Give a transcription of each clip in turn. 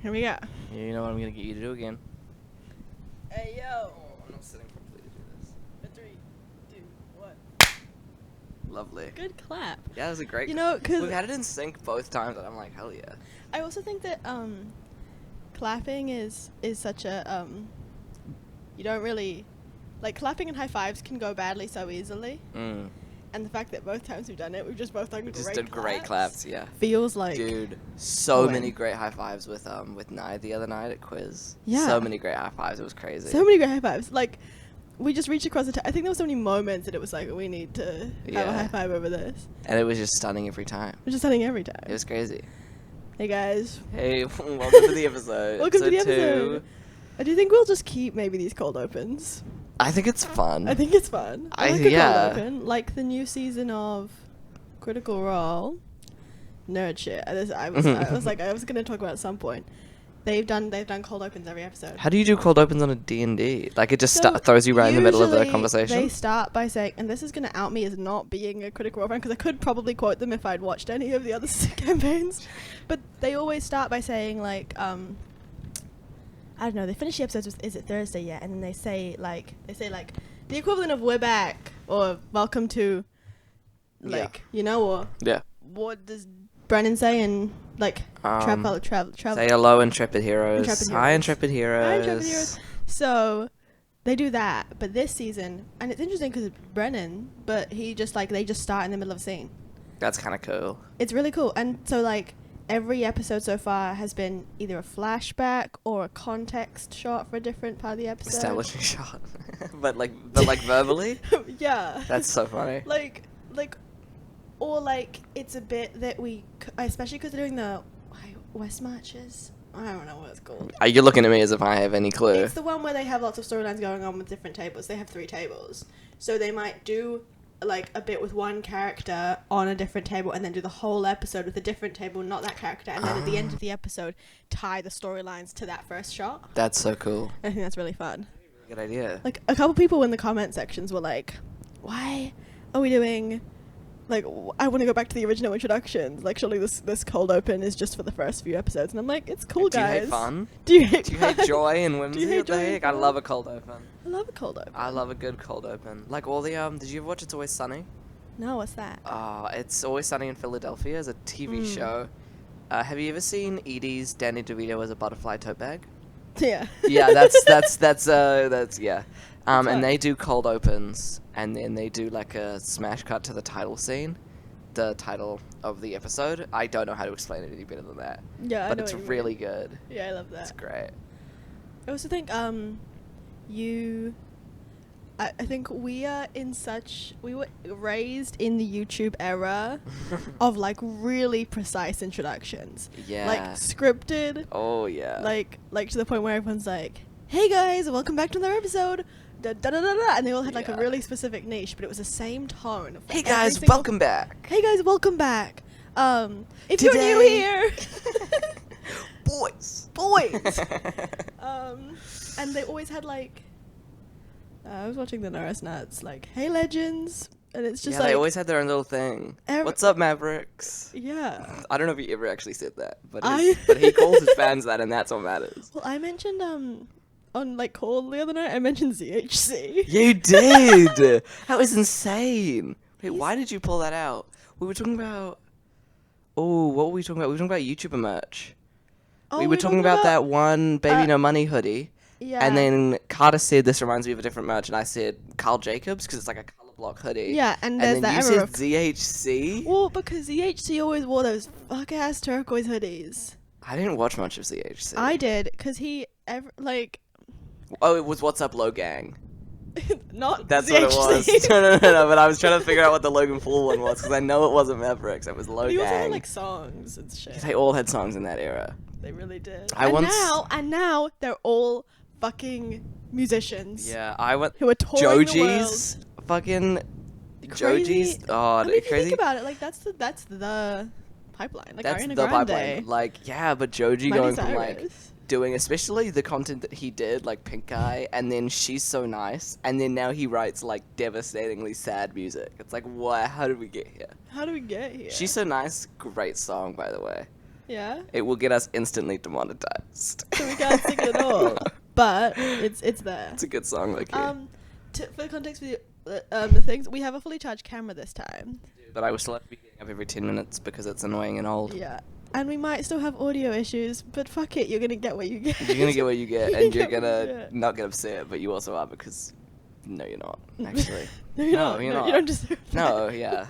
Here we go. You know what I'm gonna get you to do again? Hey, yo. Oh, I'm not sitting properly to do this. 3, 2, 1. Lovely. Good clap. Yeah, that was a great. You know, because we've had it in sync both times, and I'm like, hell yeah. I also think that clapping is such a you don't really like clapping and high fives can go badly so easily. And the fact that both times we've done it, we've just both done We great just did great claps, yeah. Feels like Dude, so win. many great high fives with Nye the other night at quiz. Yeah. So many great high fives. It was crazy. So many great high fives. Like, we just reached across the I think there were so many moments that it was like, we need to have a Yeah. high five over this. And it was just stunning every time. We're just stunning every time. It was crazy. Hey, guys. Hey, welcome to the episode. Welcome to the Episode episode. I do think we'll just keep maybe these cold opens. I think it's fun. I think it's fun. I like a cold open. Like the new season of Critical Role. Nerd shit. I was going to talk about at some point. They've done cold opens every episode. How do you do cold opens on a D&D? Like it just So throws you right in the middle of the usually conversation? They start by saying, and this is going to out me as not being a Critical Role fan because I could probably quote them if I'd watched any of the other campaigns. But they always start by saying like, I don't know, they finish the episodes with, is it Thursday yet? And then they say like, the equivalent of we're back or welcome to, like, you know, or Yeah. what does Brennan say in, like, travel. Say hello, Intrepid Heroes. Hi, Intrepid Intrepid Heroes. Hi, Intrepid Heroes. So, they do that, but this season, and it's interesting because it's Brennan, but he just, like, they just start in the middle of a scene. That's kind of cool. It's really cool. And so, like, every episode so far has been either a flashback or a context shot for a different part of the episode. Establishing shot. but like verbally? Yeah. That's so funny. Or like it's a bit that we, especially because they're doing the West Marches. I don't know what it's called. Are you looking at me as if I have any clue? It's the one where they have lots of storylines going on with different tables. They have 3 tables. So they might do like a bit with one character on a different table and then do the whole episode with a different table, not that character, and then at the end of the episode tie the storylines to that first shot. That's so cool. I think that's really fun. Good idea. Like a couple people in the comment sections were like, why are we doing like I want to go back to the original introductions, like surely this cold open is just for the first few episodes, and I'm like, it's cool, guys. Do you hate fun? Do you hate joy and whimsy? Do you hate What the joy and heck? I fun? love a cold open. I love a cold open. I love a good cold open. Like all the did you ever watch It's Always Sunny? No, what's that? It's Always Sunny in Philadelphia as a TV show. Have you ever seen Edie's Danny DeVito as a butterfly tote bag? Yeah. Yeah, that's yeah. Fun. And they do cold opens, and then they do like a smash cut to the title scene, the title of the episode. I don't know how to explain it any better than that. Yeah, but I know it's what you really mean. good. Yeah, I love that. It's great. I also think I think we were raised in the YouTube era of like really precise introductions. Yeah. Like scripted. Oh yeah. Like to the point where everyone's like, "Hey guys, welcome back to another episode." Da, da, da, da, da, and they all had like a really specific niche, but it was the same tone. Hey guys, welcome back. Hey guys, welcome back. If Today- you're new here, boys. And they always had like, I was watching the Norris Nuts, like, "Hey legends," and it's just yeah, like they always had their own little thing. What's up, Mavericks? Yeah. I don't know if he ever actually said that, but I- but he calls his fans that, and that's what matters. Well, I mentioned on like call the other night, I mentioned ZHC. You did. That was insane. Wait, why did you pull that out? We were talking about. Oh, what were we talking about? We were talking about YouTuber merch. Oh, we were talking about that one Baby No Money hoodie. Yeah. And then Carter said, this reminds me of a different merch. And I said, Carl Jacobs, because it's like a color block hoodie. Yeah, and there's then that you error said ZHC. Well, because ZHC always wore those fuck ass turquoise hoodies. I didn't watch much of ZHC. I did, because like Oh, it was What's Up, Low Gang. not That's ZHC. what it was. No, but I was trying to figure out what the Logan Paul one was, because I know it wasn't Mavericks. It was Low He also had Gang. like songs and shit. They all had songs in that era. They really did. I once- now they're all fucking musicians. Yeah, I went. Who are touring the world. Joji's fucking. Crazy. Joji's. Oh, I mean, if you crazy. think about it, like that's the pipeline. Like That's Ariana the Grande, pipeline. Like, yeah, but Joji Miley going from like Cyrus. doing, especially the content that he did, like Pink Eye, and then She's So Nice, and then now he writes like devastatingly sad music. It's like, what? How did we get here? How do we get here? She's So Nice, great song, by the way. Yeah. it will get us instantly demonetized. So we can't sing it at all. But it's there. It's a good song, like For context with the things, we have a fully charged camera this time. but I will still have to be getting up every 10 minutes because it's annoying and old. Yeah. And we might still have audio issues, but fuck it, you're gonna get what you get. You're gonna get what you get, and you're Get what you gonna get. not get upset, but you also are because no, you're not actually. No, you're not. You're No, not. you don't deserve that. No, yeah.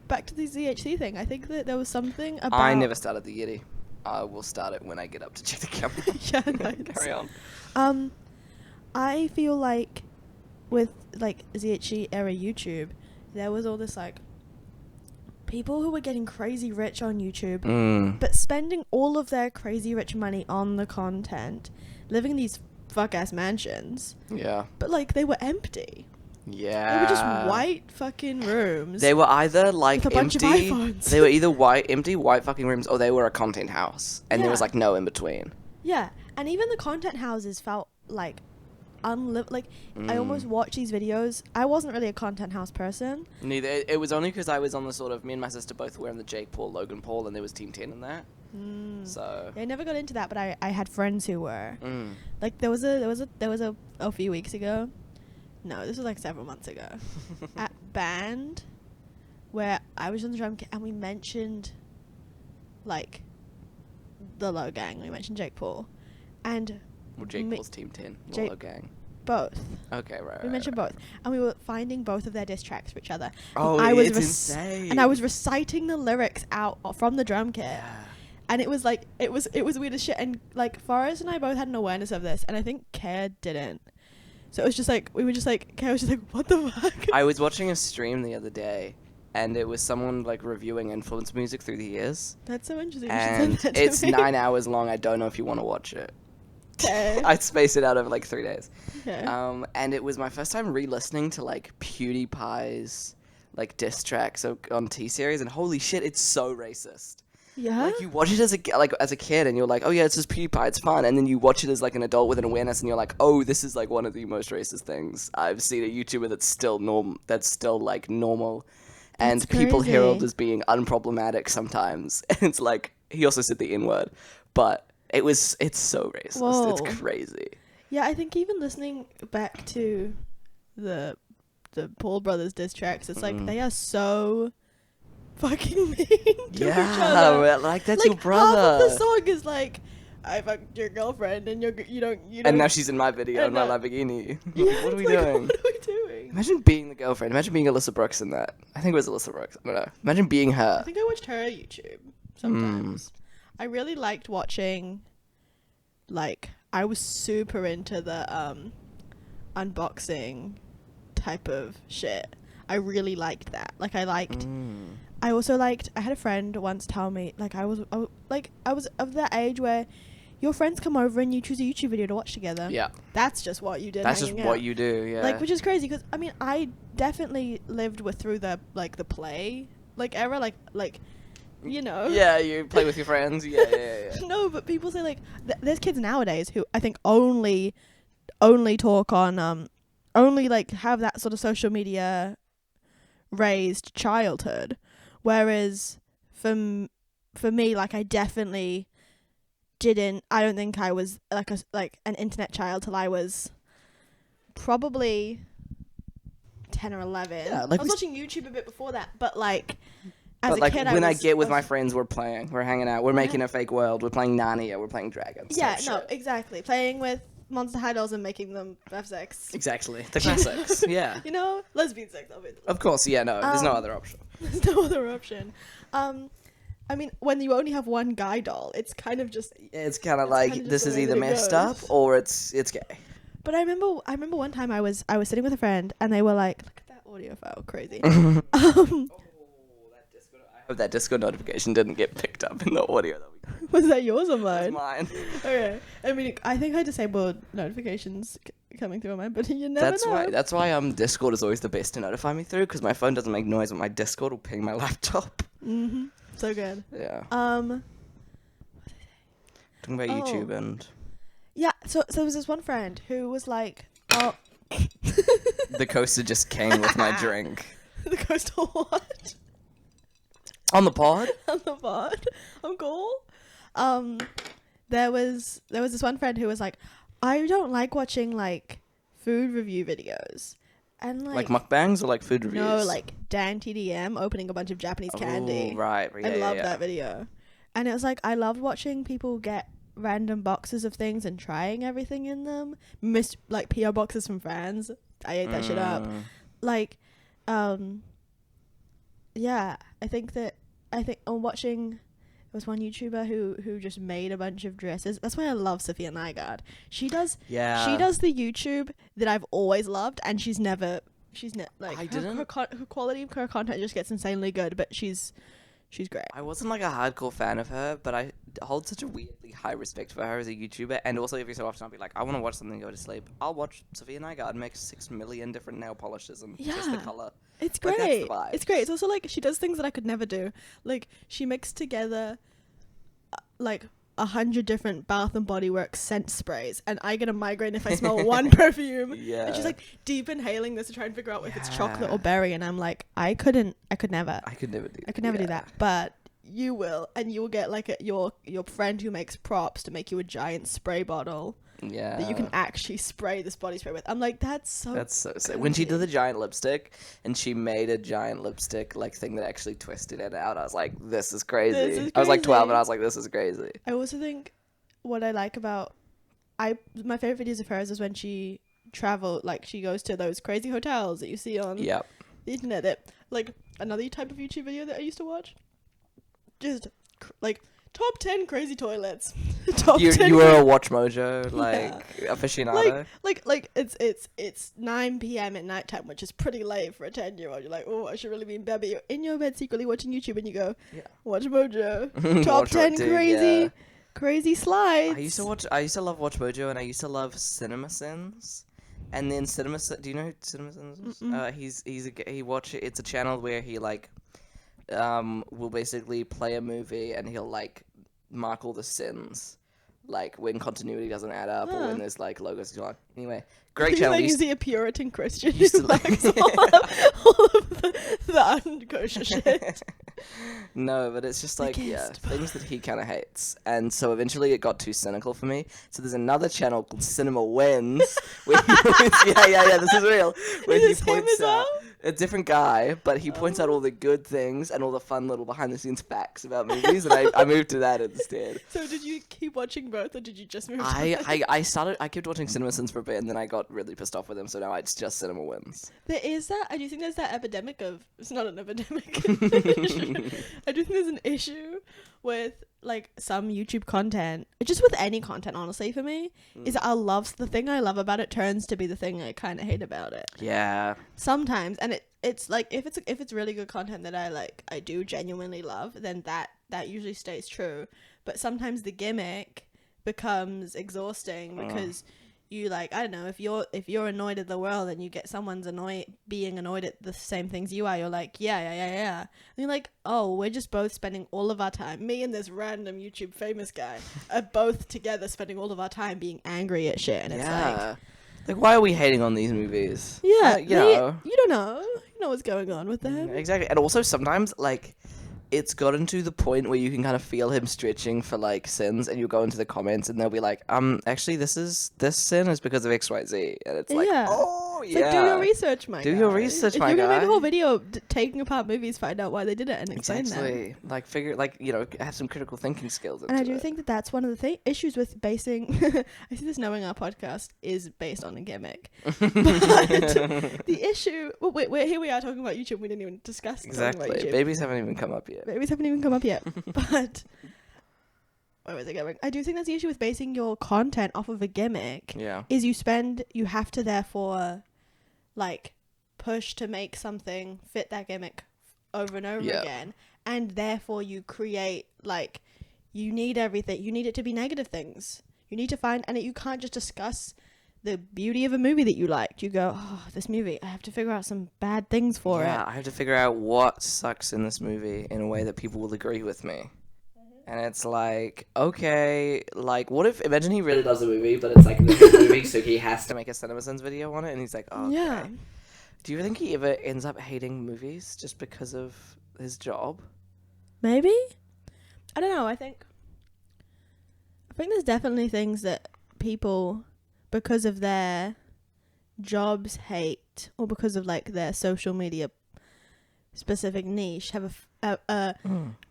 Back to the ZHC thing. I think that there was something about. I never started the Yeti. I will start it when I get up to check the camera. Yeah, nice. Carry on. I feel like with like ZHC era YouTube, there was all this like people who were getting crazy rich on YouTube, but spending all of their crazy rich money on the content, living in these fuck ass mansions, Yeah. but like they were empty. Yeah. They were just white fucking rooms. They were either like with a bunch of empty. iPhones. They were either empty white fucking rooms, or they were a content house, and there was Yeah. like no in between. Yeah, and even the content houses felt like like I almost watched these videos. I wasn't really a content house person. Neither. It was only because I was on the sort of, me and my sister both were in the Jake Paul, Logan Paul, and there was Team 10 in that. So. Yeah, I never got into that, but I had friends who were. Like there was a few weeks ago. No, this was like several months ago. At band, where I was on the drum kit and we mentioned, like, the Low Gang. We mentioned Jake Paul, and Well, Jake Paul's Team 10, Jake- Low Gang. both. Okay, right. We mentioned both, and we were finding both of their diss tracks for each other. Oh, And I was it's insane. And I was reciting the lyrics out from the drum kit. Yeah. And it was like it was weird as shit. And like Forrest and I both had an awareness of this, and I think Care didn't. So it was just like Care was just like, what the fuck? I was watching a stream the other day, and it was someone like reviewing influence music through the years. That's so interesting. You should And send that to it's me. 9 hours long. I don't know if you want to watch it. Okay. I'd space it out over like 3 days. Okay. And it was my first time re-listening to like PewDiePie's like diss tracks on T-Series, and holy shit, it's so racist. Yeah. Like you watch it as a kid, and you're like, oh yeah, it's just PewDiePie, it's fun, and then you watch it as like an adult with an awareness, and you're like, oh, this is like one of the most racist things I've seen a YouTuber that's still like normal, and That's people crazy. herald as being unproblematic sometimes, and it's like he also said the N-word, but it's so racist. Whoa. It's crazy. Yeah, I think even listening back to the Paul brothers diss tracks, it's like they are so fucking mean to each other. Yeah, like that's Like, your brother. Half of the song is like, I fucked your girlfriend and you don't. And now she's in my video in And, my Lamborghini. Yeah, What are we it's like, doing? What are we doing? Imagine being the girlfriend. Imagine being Alyssa Brooks in that. I think it was Alyssa Brooks. I don't know. Imagine being I her. think I watched her YouTube sometimes. I really liked watching. Like, I was super into the unboxing type of shit. I really liked that. Like, I liked. I also liked. I had a friend once tell me, like, I was of that age where your friends come over and you choose a YouTube video to watch together. Yeah. That's just what you did. That's just hanging what out. you do, yeah. Like, which is crazy because I mean, I definitely lived through the play era, like, you know. Yeah, you play with your friends. Yeah. No, but people say like there's kids nowadays who I think only talk on only like have that sort of social media raised childhood, whereas for me, like, I definitely didn't. I don't think I was like an internet child till I was probably 10 or 11. Yeah, like I was watching YouTube a bit before that, but like as But a like kid, when I was, get with was- my friends, we're playing, we're hanging out, we're making a fake world, we're playing Narnia, we're playing dragons. Yeah, type no, shit. exactly. Playing with Monster High dolls and making them have sex. Exactly. The classics. Yeah. You know, lesbian sex, obviously. Of course, yeah, no, there's no other option. There's no other option. I mean, when you only have one guy doll, it's kind of just. It's kind of It's like, kinda just this the is way either that it messed up goes. or it's gay. But I remember one time I was sitting with a friend and they were like, "Look at that audio file, crazy." I hope that Discord notification didn't get picked up in the audio that we got. Was that yours or It's mine? mine. Okay. I mean, I think I disabled notifications coming through on mine, but you never know. That's why Discord is always the best to notify me through, because my phone doesn't make noise, but my Discord will ping my laptop. Mm-hmm. So good. Yeah. Um. Talking about Oh. YouTube and Yeah. So there was this one friend who was like, "Oh." the coaster just came with my drink. The coastal what? On the pod? On the pod. I'm cool. There was this one friend who was like, I don't like watching like food review videos. And Like mukbangs or like food reviews? No, like Dan TDM opening a bunch of Japanese candy. Oh, right. Yeah, I love that video. And it was like, I loved watching people get random boxes of things and trying everything in them. Missed like PO boxes from friends. I ate that shit up. Like, yeah, I think I'm watching. There was one YouTuber who just made a bunch of dresses. That's why I love Sophia Nygaard. She does the YouTube that I've always loved, and she's never like her quality of her content just gets insanely good. But she's great. I wasn't like a hardcore fan of her, but I hold such a weirdly high respect for her as a YouTuber. And also every so often I'll be like, I want to watch something and go to sleep. I'll watch Sophia Nygaard make 6 million different nail polishes and just the color. It's like, great. that's the vibe. It's great. It's also like she does things that I could never do. Like she mixed together like 100 different Bath and Body Works scent sprays, and I get a migraine if I smell one perfume. Yeah. And she's like deep inhaling this to try and figure out if it's chocolate or berry, and I'm like, I could never do that. But you will, and you will get like your friend who makes props to make you a giant spray bottle. Yeah. That you can actually spray this body spray with. I'm like, that's so sick. When she did the giant lipstick and she made a giant lipstick like thing that actually twisted it out, I was like, this is crazy. I was like 12 and I was like, this is crazy. I also think what I like about my favorite videos of hers is when she traveled, like she goes to those crazy hotels that you see on the internet. That like another type of YouTube video that I used to watch, just like top 10 crazy toilets. You were a Watch Mojo aficionado. Like it's 9 p.m. at nighttime, which is pretty late for a 10-year-old. You're like, oh, I should really be in bed. But you're in your bed secretly watching YouTube, and you go, Watch Mojo, top 10 crazy slides. I used to love Watch Mojo, and I used to love CinemaSins. And then do you know who CinemaSins is? It's a channel where he like will basically play a movie and he'll like mark all the sins, like when continuity doesn't add up or when there's like logos going on. Anyway, great channel. Like, is he a Puritan Christian who likes all of the unkosher shit? No, but it's just like things that he kind of hates, and so eventually it got too cynical for me. So there's another channel called Cinema Wins. Where this is real. Where is he points out a different guy, but he points out all the good things and all the fun little behind-the-scenes facts about movies, and I moved to that instead. So did you keep watching both, or did you just move to I kept watching CinemaSins for a bit, and then I got really pissed off with him, so now it's just Cinema Wins. There is that. I do think there's that epidemic of... It's not an epidemic. I do think there's an issue with like some YouTube content, just with any content, honestly, for me, is the thing I love about it turns to be the thing I kind of hate about it. Yeah. Sometimes, and it's like if it's really good content that I do genuinely love, then that usually stays true. But sometimes the gimmick becomes exhausting because you like, I don't know, if you're annoyed at the world and you get someone's being annoyed at the same things you are, you're like, yeah. And you're like, oh, we're just both spending all of our time, me and this random YouTube famous guy are both together spending all of our time being angry at shit. And it's like, why are we hating on these movies? Yeah, you don't know. You know what's going on with them. Exactly. And also sometimes, like, it's gotten to the point where you can kind of feel him stretching for like sins, and you go into the comments and they'll be like, actually this sin is because of XYZ, and it's like, It's like, do your research, my guy. Do your research, my guy. If you're gonna make a whole video taking apart movies, find out why they did it and explain them. Like have some critical thinking skills. And I do think that that's one of the issues with basing. I see this knowing our podcast is based on a gimmick, but the issue. Well, wait, here we are talking about YouTube. We didn't even discuss exactly. Babies haven't even come up yet. But where was I going? I do think that's the issue with basing your content off of a gimmick. Yeah. Is you have to therefore like push to make something fit that gimmick over and over again, and therefore you create like you need everything. You need it to be negative things. You need to find, and you can't just discuss the beauty of a movie that you liked. You go, oh, this movie, I have to figure out some bad things for it. Yeah, I have to figure out what sucks in this movie in a way that people will agree with me. And it's like, okay, like, imagine he really loves a movie, but it's like a movie, so he has to make a CinemaSins video on it, and he's like, oh, okay. Yeah. Do you think he ever ends up hating movies just because of his job? Maybe? I don't know. I think there's definitely things that people, because of their jobs, hate, or because of like their social media specific niche, have a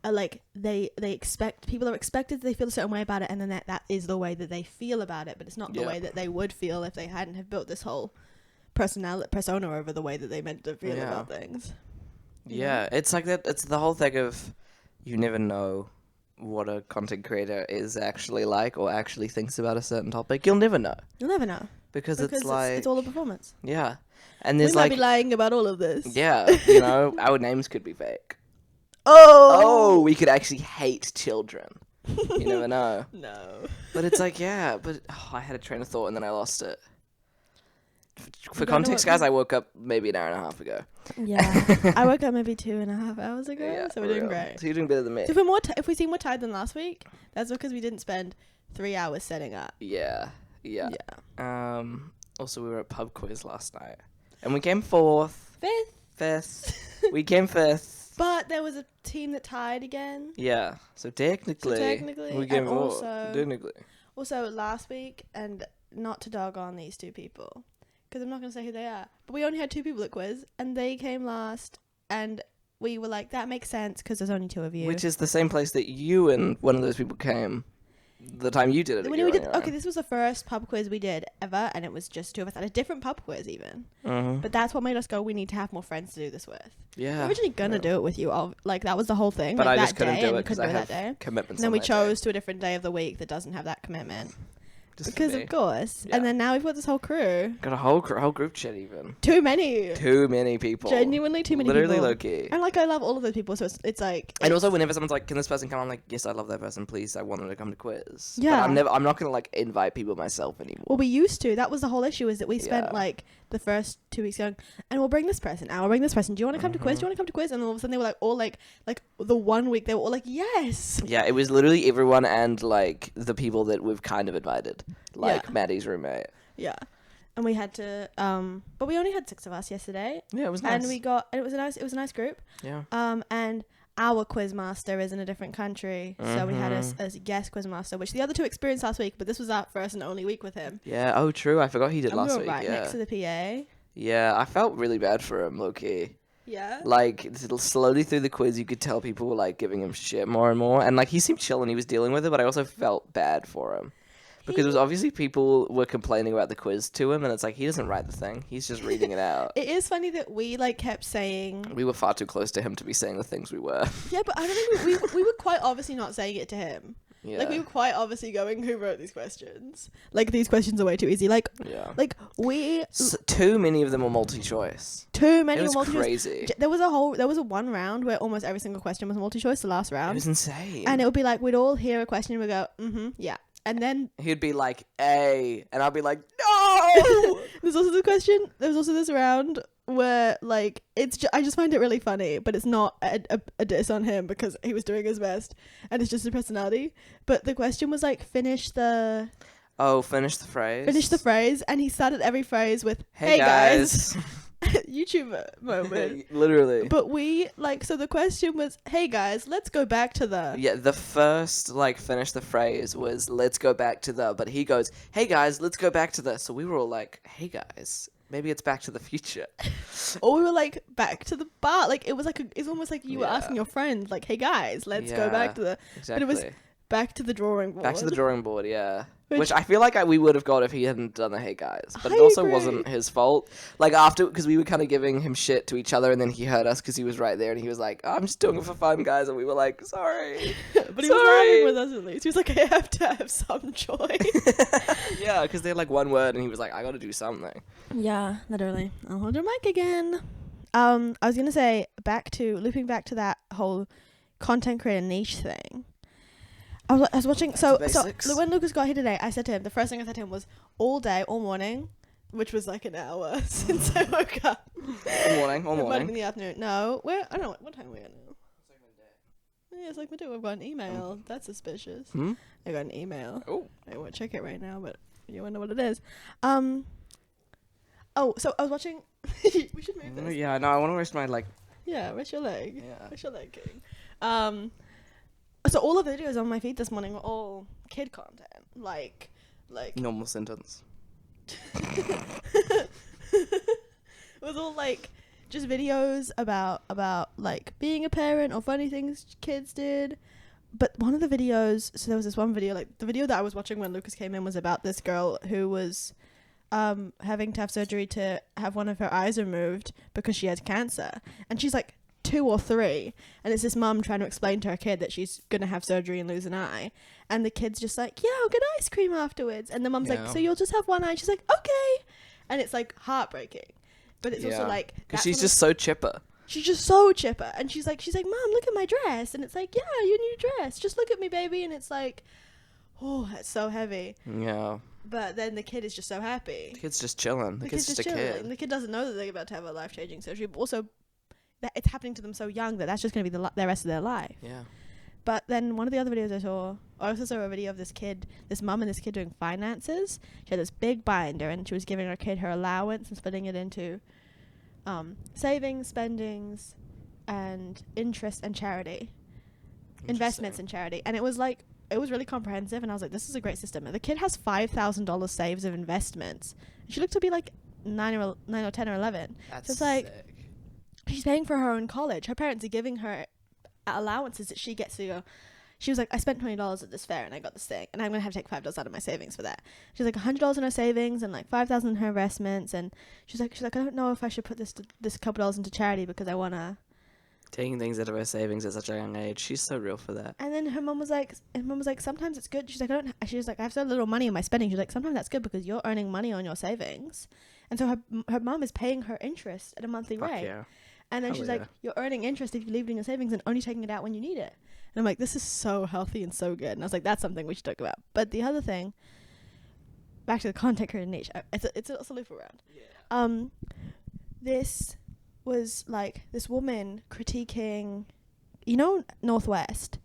like they expect, people are expected, they feel a certain way about it, and then that is the way that they feel about it, but it's not the way that they would feel if they hadn't have built this whole persona over the way that they meant to feel about things. Yeah, it's like that. It's the whole thing of you never know what a content creator is actually like or actually thinks about a certain topic. You'll never know. Because it's like... It's all a performance. Yeah. And there's we might be lying about all of this. Yeah, you know, our names could be fake. Oh, we could actually hate children. You never know. No. But it's like, I had a train of thought and then I lost it. For context, guys, I woke up maybe an hour and a half ago. Yeah. I woke up maybe 2.5 hours ago, so we're doing great. So you're doing better than me. So if we seem more tired than last week, that's because we didn't spend 3 hours setting up. Yeah. Also, we were at pub quiz last night. And we came fourth. Fifth. We came fifth. But there was a team that tied again. Yeah. So technically we came fourth. Technically. Also, last week, and not to dog on these two people, because I'm not going to say who they are, but we only had 2 people at quiz, and they came last, and we were like, that makes sense, because there's only 2 of you. Which is the same place that you and one of those people came the time you did it. Okay, this was the first pub quiz we did ever, and it was just 2 of us at a different pub quiz even. But that's what made us go, we need to have more friends to do this with. Yeah. We were originally going to do it with you. Like, that was the whole thing. But like, I just couldn't do it because I have And commitments. then we chose to a different day of the week that doesn't have that commitment. Just because of course. Yeah. And then now we've got this whole crew. Got a whole group chat even. Too many people. Genuinely too many Literally people. low-key. And like I love all of those people, so it's like... And also whenever someone's like, can this person come? I'm like, yes, I love that person, please, I want them to come to quiz. Yeah. But I'm not going to like invite people myself anymore. Well, we used to. That was the whole issue, is that we spent like the first 2 weeks going, and we'll bring this person, and we'll bring this person. Do you want to come to quiz? Do you want to come to quiz? And all of a sudden they were like, all like the 1 week they were all like, yes. Yeah, it was literally everyone and like the people that we've kind of invited. Like Maddie's roommate. Yeah. And we had to but we only had 6 of us yesterday. Yeah, it was nice. And it was a nice group. Yeah. And our quiz master is in a different country, so we had a guest quiz master, which the other 2 experienced last week, but this was our first and only week with him. Yeah, oh true, I forgot he did last week. Right next to the PA. Yeah, I felt really bad for him, low-key. Yeah. Like, slowly through the quiz, you could tell people were, like, giving him shit more and more. And, like, he seemed chill and he was dealing with it, but I also felt bad for him. Because it was obviously people were complaining about the quiz to him, and it's like, he doesn't write the thing. He's just reading it out. It is funny that we, like, kept saying... We were far too close to him to be saying the things we were. Yeah, but I don't think we were quite obviously not saying it to him. Yeah. Like, we were quite obviously going, who wrote these questions? Like, these questions are way too easy. Like, we... Too many of them were multi-choice. Too many were multi-choice. Crazy. There was a one round where almost every single question was multi-choice, the last round. It was insane. And it would be like, we'd all hear a question and we'd go, yeah. And then he'd be like, A, and I'd be like, no! There's also this round where, like, I just find it really funny, but it's not a diss on him because he was doing his best and it's just a personality. But the question was like, finish the phrase. And he started every phrase with, hey guys. YouTuber moment. Literally. But so the question was, hey guys, let's go back to the... Yeah, the first, finish the phrase was, let's go back to the... But he goes, hey guys, let's go back to the... So we were all like, hey guys, maybe it's Back to the Future. Or we were like, back to the bar. Like, it was like, it's almost like you were asking your friends, like, hey guys, let's go back to the... Exactly. But it was back to the drawing board. Back to the drawing board, yeah. Which I feel like we would have got if he hadn't done the hey guys. But it also wasn't his fault. Like after, because we were kind of giving him shit to each other and then he heard us because he was right there and he was like, I'm just doing it for fun, guys. And we were like, sorry. But he was laughing with us at least. He was like, I have to have some joy. Yeah, because they're like one word and he was like, I got to do something. Yeah, literally. I'll hold your mic again. I was going to say, looping back to that whole content creator niche thing. I was watching, so when Lucas got here today, I said to him, the first thing I said to him was, all morning, which was like an hour since I woke up. All morning. It might have been in the afternoon. No, I don't know, what time are we at now? It's like midday. Yeah, it's like midday. I've got an email. That's suspicious. I got an email. Oh. I won't check it right now, but you wonder what it is. So I was watching, we should move this. Yeah, no, I want to rest my, Yeah, rest your leg. Yeah. Rest your leg, King. So all of the videos on my feed this morning were all kid content, like Normal sentence. it was all like just videos about like being a parent or funny things kids did. But one of the videos, so there was this one video, like the video that I was watching when Lucas came in was about this girl who was having to have surgery to have one of her eyes removed because she had cancer, and she's like 2 or 3, and it's this mum trying to explain to her kid that she's gonna have surgery and lose an eye, and the kid's just like, yeah, I'll get ice cream afterwards, and the mum's like, so you'll just have one eye, and she's like, okay, and it's like heartbreaking, but it's also like, because she's just so chipper. She's just so chipper, and she's like, Mom, look at my dress, and it's like, yeah, your new dress, just look at me, baby, and it's like, oh, it's so heavy. Yeah. But then the kid is just so happy. The kid's just chilling. The kid's just a chilling. kid. And the kid doesn't know that they're about to have a life-changing surgery, but also that it's happening to them so young that that's just going to be the rest of their life. Yeah. But then one of the other videos I also saw a video of this mum and this kid doing finances. She had this big binder, and she was giving her kid her allowance and splitting it into savings, spendings, and interest and charity. Investments and charity. And it was really comprehensive, and I was like, this is a great system. And the kid has $5,000 saves of investments. She looked to be like 9 or 10 or 11. That's so it's like, sick. She's paying for her own college. Her parents are giving her allowances that she gets to go. She was like, I spent $20 at this fair and I got this thing, and I'm going to have to take $5 out of my savings for that. She's like, $100 in her savings and like $5,000 in her investments. And she's like, I don't know if I should put this couple dollars into charity because I want to. Taking things out of her savings at such a young age. She's so real for that. And then her mum was like, sometimes it's good. She's like, I have so little money in my spending. She's like, sometimes that's good because you're earning money on your savings. And so her mum is paying her interest at a monthly rate. Yeah. And then she's like, you're earning interest if you leave it in your savings and only taking it out when you need it. And I'm like, this is so healthy and so good. And I was like, that's something we should talk about. But the other thing, back to the content creator niche, it's a loop around. Yeah. This was like this woman critiquing, Northwest,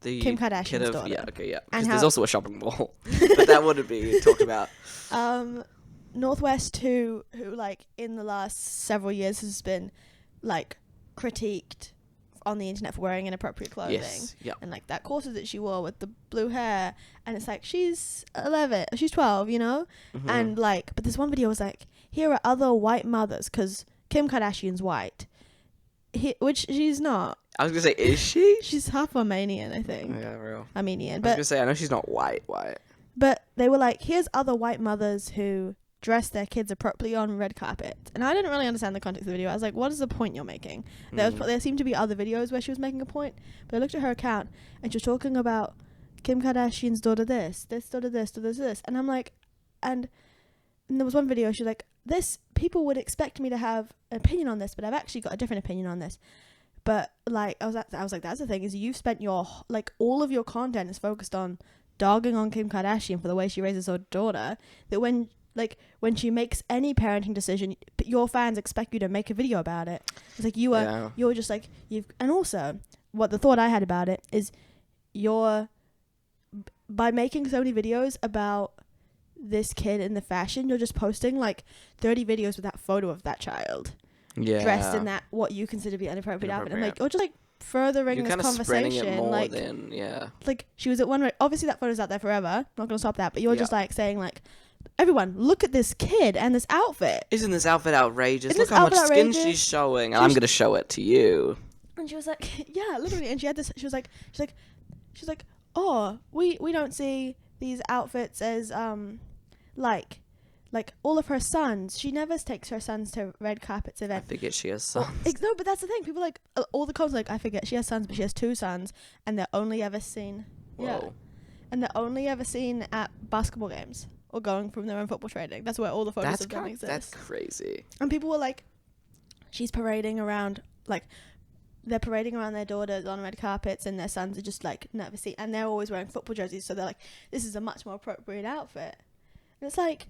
the Kim Kardashian's daughter. Yeah, okay, yeah. And Because there's also a shopping mall, but that wouldn't be talked about. Northwest, who like in the last several years has been like critiqued on the internet for wearing inappropriate clothing. Yes, yeah. And like that corset that she wore with the blue hair, and it's like she's 12, Mm-hmm. and like, but this one video was like, here are other white mothers, because Kim Kardashian's white, which she's not. I was gonna say, is she? She's half Armenian, I think. Yeah, real. Armenian, I was but gonna say, I know she's not white. But they were like, here's other white mothers who dress their kids appropriately on red carpet. And I didn't really understand the context of the video. I was like, what is the point you're making? There seemed to be other videos where she was making a point, but I looked at her account and she was talking about Kim Kardashian's daughter this daughter this. And I'm like, and there was one video, she was like, people would expect me to have an opinion on this, but I've actually got a different opinion on this. But like, I was like, that's the thing, is you've spent all of your content is focused on dogging on Kim Kardashian for the way she raises her daughter, that when she makes any parenting decision, your fans expect you to make a video about it. It's like you're just like, and also what the thought I had about it is, by making so many videos about this kid in the fashion, you're just posting like 30 videos with that photo of that child dressed in that what you consider to be inappropriate outfit, and like, or just like furthering this conversation, it more like than, like she was at one, obviously that photo's out there forever, not gonna stop that, but you're just like saying like, everyone look at this kid and this outfit, isn't this outfit outrageous, look how much skin she's showing, and I'm gonna show it to you. And she was like, yeah, literally, and she had this, she was like oh, we don't see these outfits as like all of her sons. She never takes her sons to red carpets events. I forget she has sons. No, but that's the thing. People like, all the comments like, I forget she has sons, but she has 2 sons, and they're only ever seen. Whoa. Yeah, and they're only ever seen at basketball games or going from their own football training. That's where all the photos of them exist. That's crazy. And people were like, she's parading around, like, they're parading around their daughters on red carpets, and their sons are just like never seen, and they're always wearing football jerseys, so they're like, this is a much more appropriate outfit. And it's like,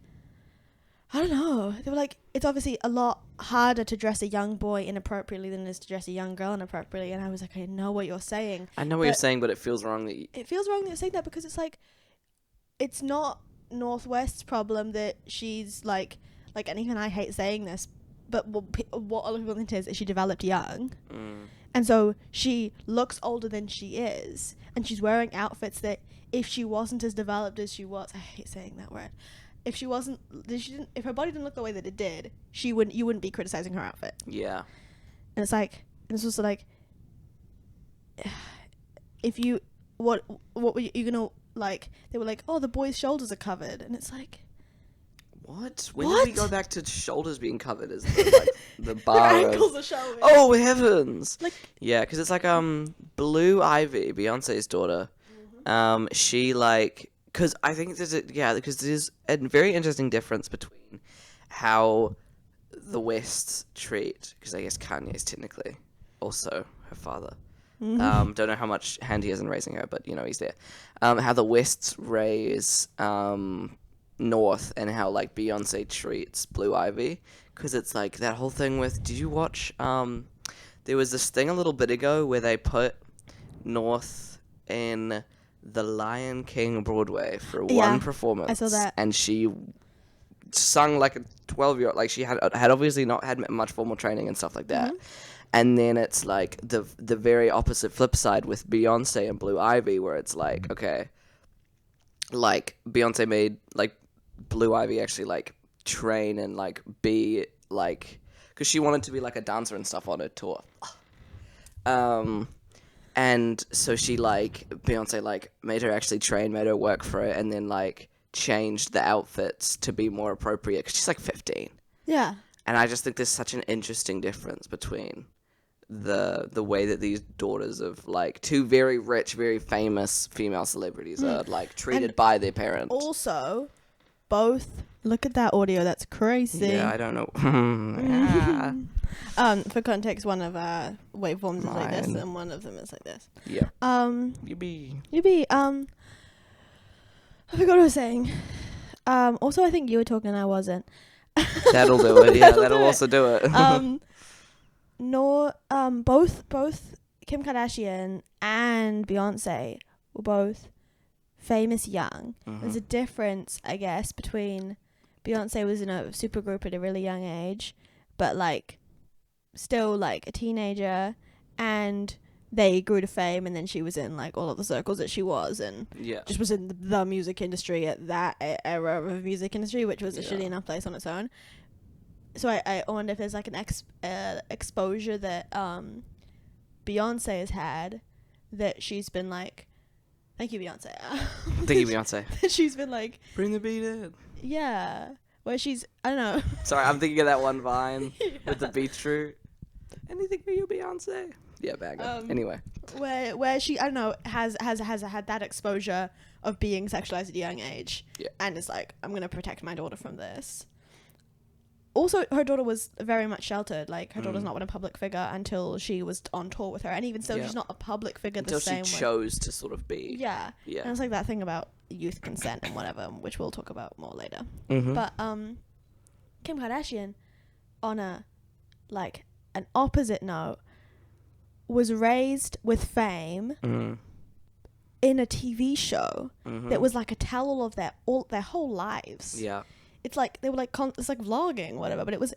I don't know. They were like, it's obviously a lot harder to dress a young boy inappropriately than it is to dress a young girl inappropriately. And I was like, I know what you're saying. I know what you're saying, but it feels wrong that it feels wrong that you're saying that, because it's like, it's not Northwest's problem that she's like, and even I hate saying this, but what a lot of people think is she developed young. And so she looks older than she is, and she's wearing outfits that if she wasn't as developed as she was, I hate saying that word. If she wasn't, if her body didn't look the way that it did, you wouldn't be criticizing her outfit. Yeah. And it's like, and it's also like, if you, what were you gonna, like, they were like, oh, the boy's shoulders are covered, and it's like, What? When did we go back to shoulders being covered as the bar their of... ankles are showing. Oh, heavens! Like, Yeah, because it's like, Blue Ivy, Beyonce's daughter, she, like... Because I think because there's a very interesting difference between how the West treat... Because I guess Kanye's technically also her father. Don't know how much hand he has in raising her, but, he's there. How the West raise... North, and how like Beyonce treats Blue Ivy, because it's like that whole thing with, did you watch there was this thing a little bit ago where they put North in the Lion King Broadway for one performance. I saw that. And she sung like a 12-year-old, like she had obviously not had much formal training and stuff like that. And then it's like the very opposite flip side with Beyonce and Blue Ivy, where it's like, okay, like Beyonce made like Blue Ivy actually like train and like be like, because she wanted to be like a dancer and stuff on her tour. And so she like, Beyonce like made her actually train, made her work for it, and then like changed the outfits to be more appropriate, because she's like 15. yeah. And I just think there's such an interesting difference between the way that these daughters of like two very rich, very famous female celebrities are like treated And by their parents. Also, both, look at that audio, that's crazy. Yeah, I don't know. For context, one of our waveforms is like this, Mine. and one of them is like this. Yeah. I forgot what I was saying. Also, I think you were talking, I wasn't. That'll do it. Yeah, that'll do also do it. Both Kim Kardashian and Beyonce were both famous young. There's a difference, I guess, between Beyonce was in a supergroup at a really young age, but like still like a teenager, and they grew to fame, and then she was in like all of the circles that she was, and just was in the music industry at that era of music industry, which was a shitty enough place on its own. So I wonder if there's like an exposure that Beyonce has had, that she's been like, thank you, Beyonce. Thank you, Beyonce. That she's been like, bring the beat in. Yeah, where she's, I don't know. Sorry, I'm thinking of that one Vine with the beetroot. Anything for you, Beyonce? Yeah, bag it. Anyway, where she, I don't know, has had that exposure of being sexualized at a young age, and is like, I'm gonna protect my daughter from this. Also, her daughter was very much sheltered. Like, her daughter's not a public figure until she was on tour with her, and even so, she's not a public figure until the same way. she chose to sort of be. Yeah. And it's like that thing about youth consent and whatever, which we'll talk about more later. But Kim Kardashian, on a like an opposite note, was raised with fame in a TV show that was like a tell-all of their whole lives. Yeah. It's like they were like it's like vlogging, whatever, but it was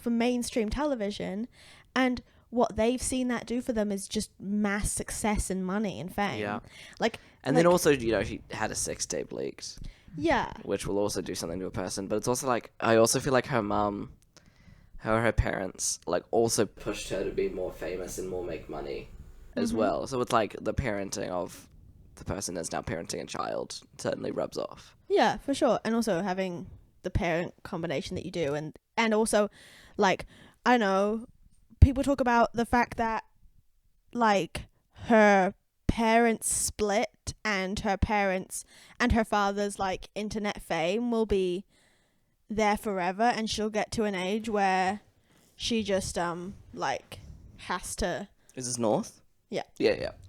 for mainstream television, and what they've seen that do for them is just mass success and money and fame. Yeah. And then also, she had a sex tape leaked. Yeah. Which will also do something to a person, but it's also like, I also feel like her mum, her parents, like also pushed her to be more famous and more make money as well. So it's like the parenting of the person that's now parenting a child certainly rubs off. Yeah, for sure. And also having the parent combination that you do, and also like, I don't know, people talk about the fact that like her parents split, and her parents and her father's like internet fame will be there forever, and she'll get to an age where she just like has to. Is this North? Yeah.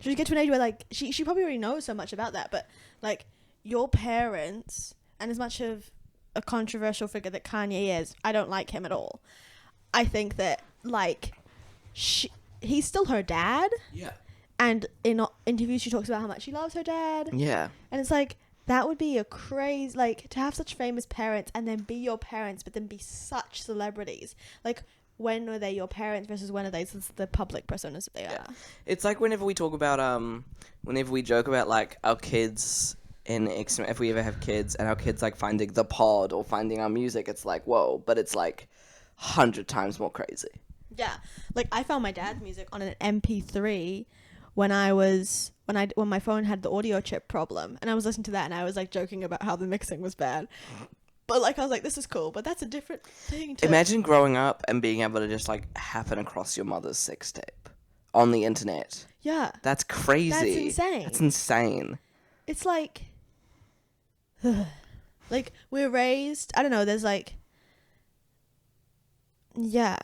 She'll get to an age where like she probably already knows so much about that, but like your parents, and as much of a controversial figure that Kanye is, I don't like him at all. I think that like he's still her dad. Yeah. And in interviews she talks about how much she loves her dad. Yeah. And it's like, that would be a crazy, like, to have such famous parents and then be your parents, but then be such celebrities. Like, when are they your parents versus when are they the public personas that they are. It's like whenever we talk about whenever we joke about like our kids if we ever have kids and our kids like finding the pod or finding our music, it's like whoa, but it's like 100 times more crazy. Yeah, like I found my dad's music on an MP3 when my phone had the audio chip problem, and I was listening to that and I was like joking about how the mixing was bad. But like I was like, this is cool, but that's a different thing. Imagine growing up and being able to just like happen across your mother's sex tape on the internet. Yeah, That's crazy. that's insane. That's insane. It's like, like we're raised. I don't know. There's like, yeah,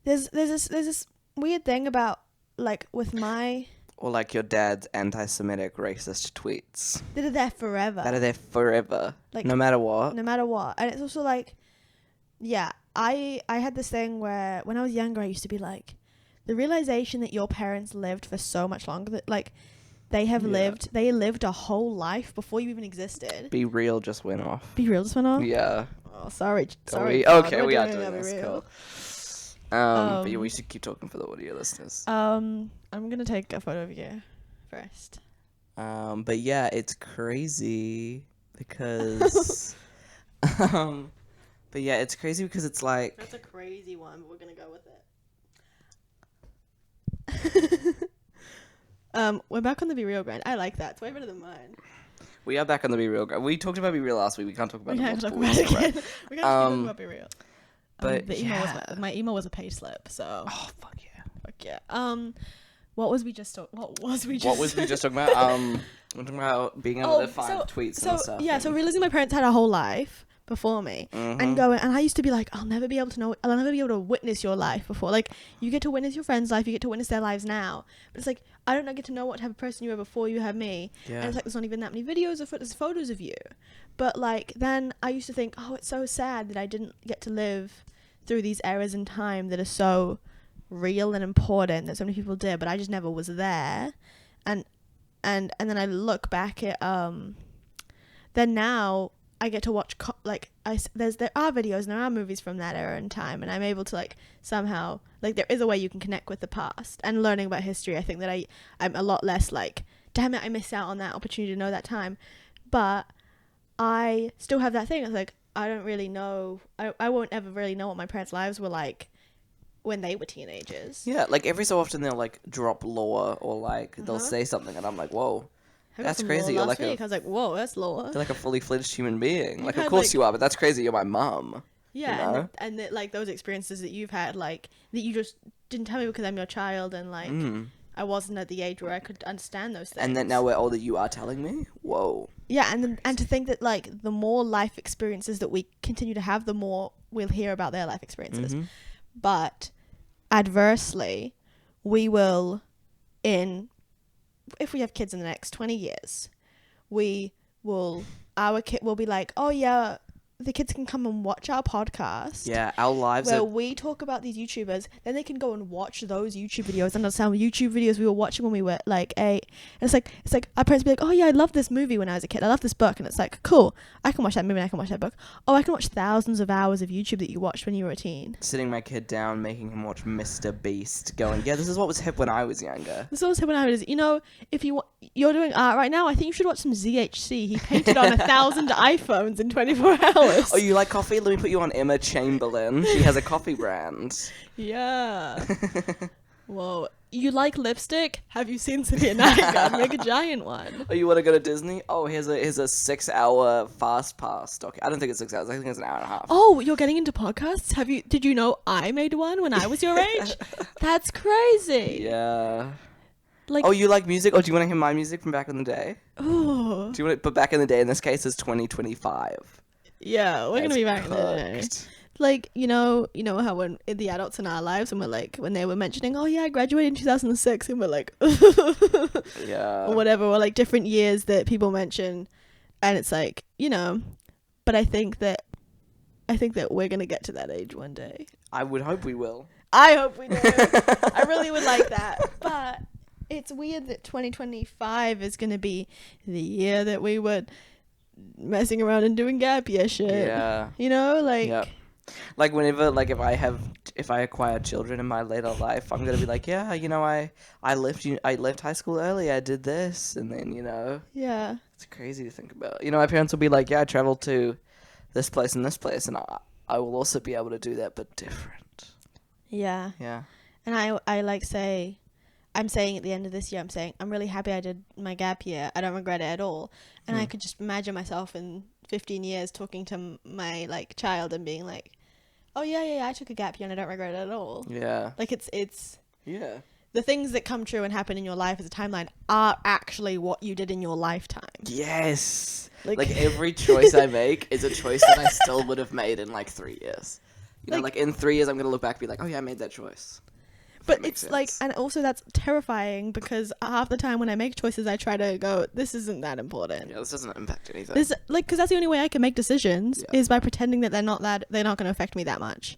there's this weird thing about like with my. Or like your dad's anti-Semitic racist tweets. That are there forever. That are there forever. Like, no matter what. No matter what. And it's also like, yeah, I had this thing where when I was younger, I used to be like, the realization that your parents lived for so much longer, that like they lived a whole life before you even existed. Be Real just went off. Be Real just went off? Yeah. Oh, sorry. Okay, we are doing this. Cool. But yeah, we should keep talking for the audio listeners. I'm gonna take a photo of you first. But yeah, it's crazy because but yeah, it's crazy because it's like That's a crazy one, but we're gonna go with it. We're back on the Be Real grind. I like that. It's way better than mine. we are back on the Be Real. We talked about Be Real last week. We can't talk about We it can't talk multiple about it weeks, again. We can't talk about Be Real. But the email was my email was a pay slip, so oh fuck yeah. What was we just talking about? We're talking about being able to find tweets and stuff. Yeah, so realizing my parents had a whole life before me, and I used to be like, I'll never be able to witness your life before. Like, you get to witness your friend's life, you get to witness their lives now, but it's like, I don't get to know what type of person you were before you had me. Yeah. And it's like, there's not even that many videos or photos of you. But like, then I used to think, oh, it's so sad that I didn't get to live through these eras in time that are so real and important that so many people did, but I just never was there. And then I look back at then now I get to watch there are videos and there are movies from that era in time, and I'm able to like somehow, like, there is a way you can connect with the past. And learning about history, I think that I'm a lot less like, damn it, I missed out on that opportunity to know that time. But I still have that thing. It's like, I don't really know, I won't ever really know what my parents' lives were like when they were teenagers. Yeah, like every so often they'll like drop lore or like they'll say something and I'm like, whoa, that's crazy. You're like I was like, whoa, that's lore. You're like a fully fledged human being. Like, of had, course like, you are, but that's crazy. You're my mum. Yeah, you know? and that, like, those experiences that you've had, like, that you just didn't tell me because I'm your child, and like I wasn't at the age where I could understand those things. And then now we're older, you are telling me? Whoa. Yeah, and to think that like the more life experiences that we continue to have, the more we'll hear about their life experiences. But adversely, we will, if we have kids in the next 20 years, our kid will be like, oh yeah, the kids can come and watch our podcast. Yeah, our lives where we talk about these YouTubers, then they can go and watch those YouTube videos and understand YouTube videos we were watching when we were like 8. And it's like our parents be like, oh yeah, I love this movie when I was a kid. I love this book. And it's like, cool, I can watch that movie and I can watch that book. Oh, I can watch thousands of hours of YouTube that you watched when you were a teen. Sitting my kid down, making him watch Mr. Beast, going, yeah, this is what was hip when I was younger. This is what was hip when I was, if you're doing art right now, I think you should watch some ZHC. He painted on 1,000 iPhones in 24 hours. Oh, you like coffee? Let me put you on Emma Chamberlain. She has a coffee brand. Yeah. Whoa. You like lipstick? Have you seen City at Night? God, make a giant one. Oh, you want to go to Disney? Oh, here's a 6-hour fast pass. Okay, I don't think it's 6 hours. I think it's an hour and a half. Oh, you're getting into podcasts? Did you know I made one when I was your age? That's crazy. Yeah. Like, oh, you like music? Oh, do you want to hear my music from back in the day? Oh. Do you want? But back in the day, in this case, is 2025. Yeah, we're gonna be back in the day. Like, you know how when the adults in our lives, and we're like, when they were mentioning, oh yeah, I graduated in 2006, and we're like, yeah, or whatever, or like different years that people mention, and it's like, but I think that we're gonna get to that age one day. I would hope we will. I hope we do. I really would like that, but it's weird that 2025 is gonna be the year that we would messing around and doing gap year shit. Yeah. Like... Yep. Like whenever, like if I acquire children in my later life, I'm gonna be like, yeah, I left high school early. I did this, and then Yeah. it's crazy to think about. My parents will be like, yeah, I traveled to this place and this place, and I will also be able to do that, but different. Yeah. Yeah. And I like say, I'm saying at the end of this year, I'm saying I'm really happy I did my gap year. I don't regret it at all. And I could just imagine myself in 15 years talking to my like child and being like, oh yeah, I took a gap year and I don't regret it at all. Yeah. Like it's Yeah. the things that come true and happen in your life as a timeline are actually what you did in your lifetime. Yes. Like every choice I make is a choice that I still would have made in like 3 years. Like in 3 years, I'm going to look back and be like, oh yeah, I made that choice. But it's like, and also that's terrifying because half the time when I make choices, I try to go, this isn't that important. Yeah, this doesn't impact anything. This, like, because that's the only way I can make decisions is by pretending that they're not going to affect me that much.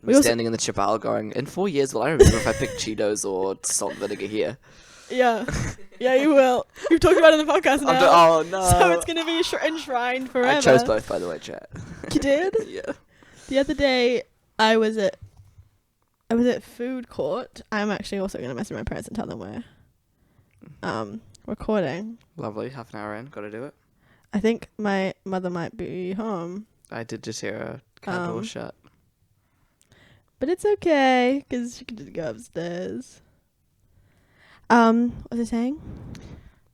I'm standing in the chip aisle going, in 4 years, will I remember if I picked Cheetos or salt and vinegar here? Yeah. Yeah, you will. You've talked about it in the podcast now. Oh, no. So it's going to be enshrined forever. I chose both, by the way, chat. You did? Yeah. The other day, I was at food court. I'm actually also going to message my parents and tell them we're recording. Lovely. Half an hour in. Got to do it. I think my mother might be home. I did just hear a car door shut. But it's okay, because she can just go upstairs. What was I saying?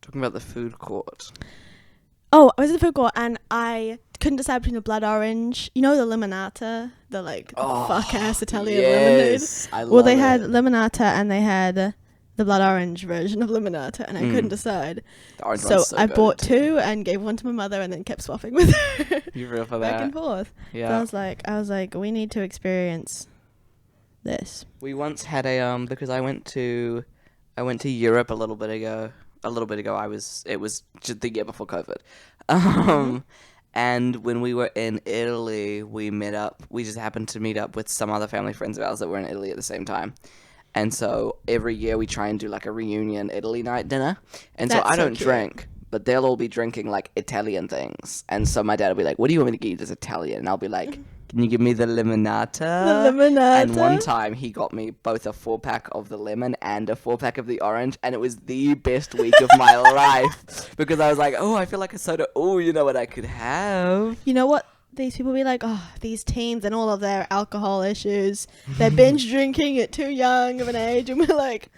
Talking about the food court. Oh, I was at the food court and I couldn't decide between the blood orange. You know the limonata? The fuck-ass Italian lemonade? I love Well, they had limonata and they had the blood orange version of limonata and I couldn't decide. The orange So one's I good. bought 2 and gave one to my mother and then kept swapping with her. You real for that? Back and forth. Yeah. So I was like, we need to experience this. We once had a because I went to Europe a little bit ago. It was just the year before COVID. And when we were in Italy, we just happened to meet up with some other family friends of ours that were in Italy at the same time. And so every year we try and do like a reunion Italy night dinner. And so I don't drink, but they'll all be drinking like Italian things. And so my dad will be like, what do you want me to get you that's Italian? And I'll be like, can you give me the limonata? The limonata? And one time he got me both a 4-pack of the lemon and a 4-pack of the orange. And it was the best week of my life. Because I was like, oh, I feel like a soda. Oh, you know what I could have? You know what? These people be like, oh, these teens and all of their alcohol issues. They're binge drinking at too young of an age. And we're like,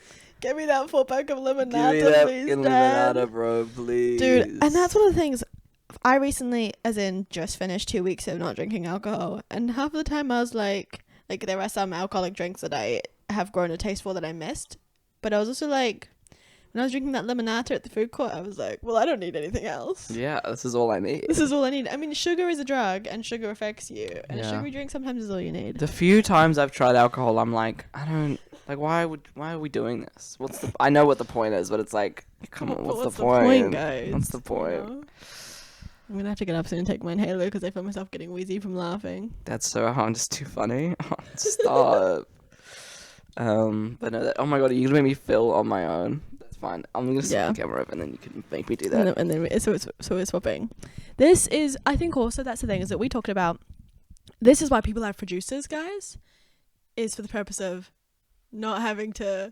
give me that 4-pack of limonata, Give me that please, limonata, Dad. bro, please. Dude, and that's one of the things. I recently, as in just finished 2 weeks of not drinking alcohol. And half of the time I was like there are some alcoholic drinks that I have grown a taste for that I missed. But I was also like, when I was drinking that limonata at the food court, I was like, well, I don't need anything else. Yeah, this is all I need. This is all I need. I mean, sugar is a drug, and sugar affects you. And Yeah. a sugary drink sometimes is all you need. The few times I've tried alcohol, I'm like, I don't like. Why are we doing this? I know what the point is, but it's like, come on, what's the point, guys? What's the point? You know? I'm gonna have to get up soon and take my inhaler because I feel myself getting wheezy from laughing. That's so just too funny. Stop. But no, oh my god, you gonna make me feel on my own. That's fine. I'm gonna set the camera up and then you can make me do that. And then so we're swapping. This is, I think, also that's the thing is that we talked about. This is why people have producers, guys, is for the purpose of not having to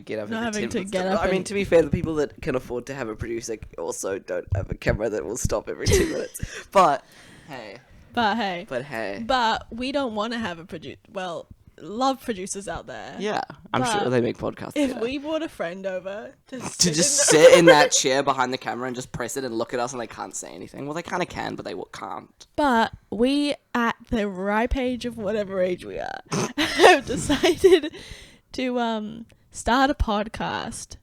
get up. I mean, to be fair, the people that can afford to have a producer also don't have a camera that will stop every 2 minutes. But hey. But we don't want to have a producer. Well, love producers out there. Yeah, I'm sure they make podcasts. If we brought a friend over to just sit in that chair behind the camera and just press it and look at us and they can't say anything. Well, they kind of can, but they can't. But we, at the ripe age of whatever age we are, have decided to start a podcast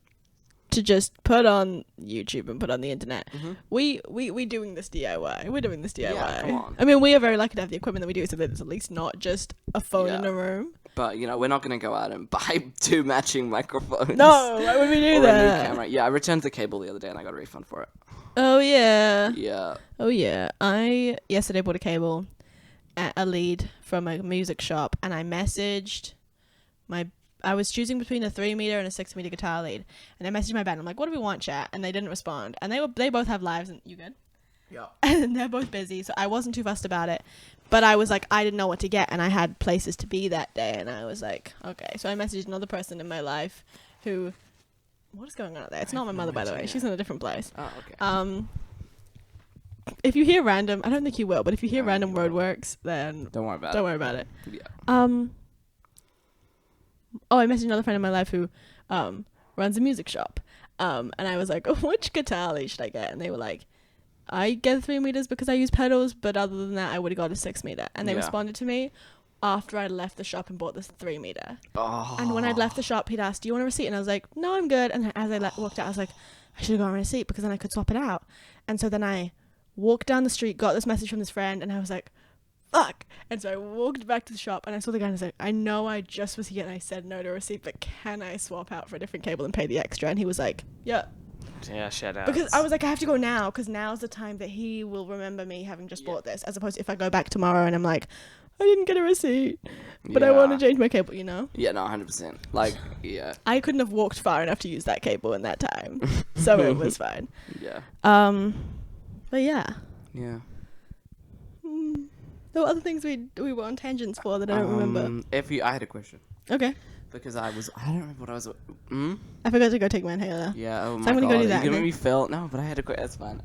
to just put on YouTube and put on the internet. We doing this DIY. We're doing this DIY. Yeah, come on. I mean, we are very lucky to have the equipment that we do, so that it's at least not just a phone in a room. But we're not gonna go out and buy 2 matching microphones. No, why would we do that? A new camera. Yeah, I returned the cable the other day and I got a refund for it. Oh yeah. Yeah. Oh yeah. I yesterday bought a cable at a lead from a music shop, and I messaged I was choosing between a 3-meter and a 6-meter guitar lead, and I messaged my band. I'm like, "What do we want, chat?" And they didn't respond. And they both have lives. And you good? Yeah. And they're both busy, so I wasn't too fussed about it. But I was like, I didn't know what to get, and I had places to be that day, and I was like, okay. So I messaged another person in my life who, what is going on out there? It's not my mother, by the way. She's in a different place. Oh, okay. If you hear random, I don't think you will, but if you hear No, random you won't. roadworks, then Don't worry about it. don't worry about it. Yeah. I messaged another friend in my life who runs a music shop. And I was like, oh, which guitar should I get? And they were like, I get 3 meters because I use pedals, but other than that, I would have got a 6 meter. And they responded to me after I'd left the shop and bought this 3 meter. Oh. And when I'd left the shop, he'd asked, do you want a receipt? And I was like, no, I'm good. And as I walked out, I was like, I should have got a receipt because then I could swap it out. And so then I walked down the street, got this message from this friend, and I was like, fuck. And so I walked back to the shop and I saw the guy and I was like, I know I just was here and I said no to a receipt, but can I swap out for a different cable and pay the extra? And he was like, yeah. Yeah, shout out. Because I was like, I have to go now because now's the time that he will remember me having just bought this, as opposed to if I go back tomorrow and I'm like, I didn't get a receipt, but I want to change my cable, you know? Yeah, no, 100%. Like, yeah. I couldn't have walked far enough to use that cable in that time, so it was fine. Yeah. But yeah. Yeah. There were other things we were on tangents for that I don't remember. I had a question. Okay. Because I don't remember what I was. I forgot to go take my inhaler. Yeah. Oh my So I'm gonna God. go do that. You're gonna make me feel. No, but I had a question. That's fine.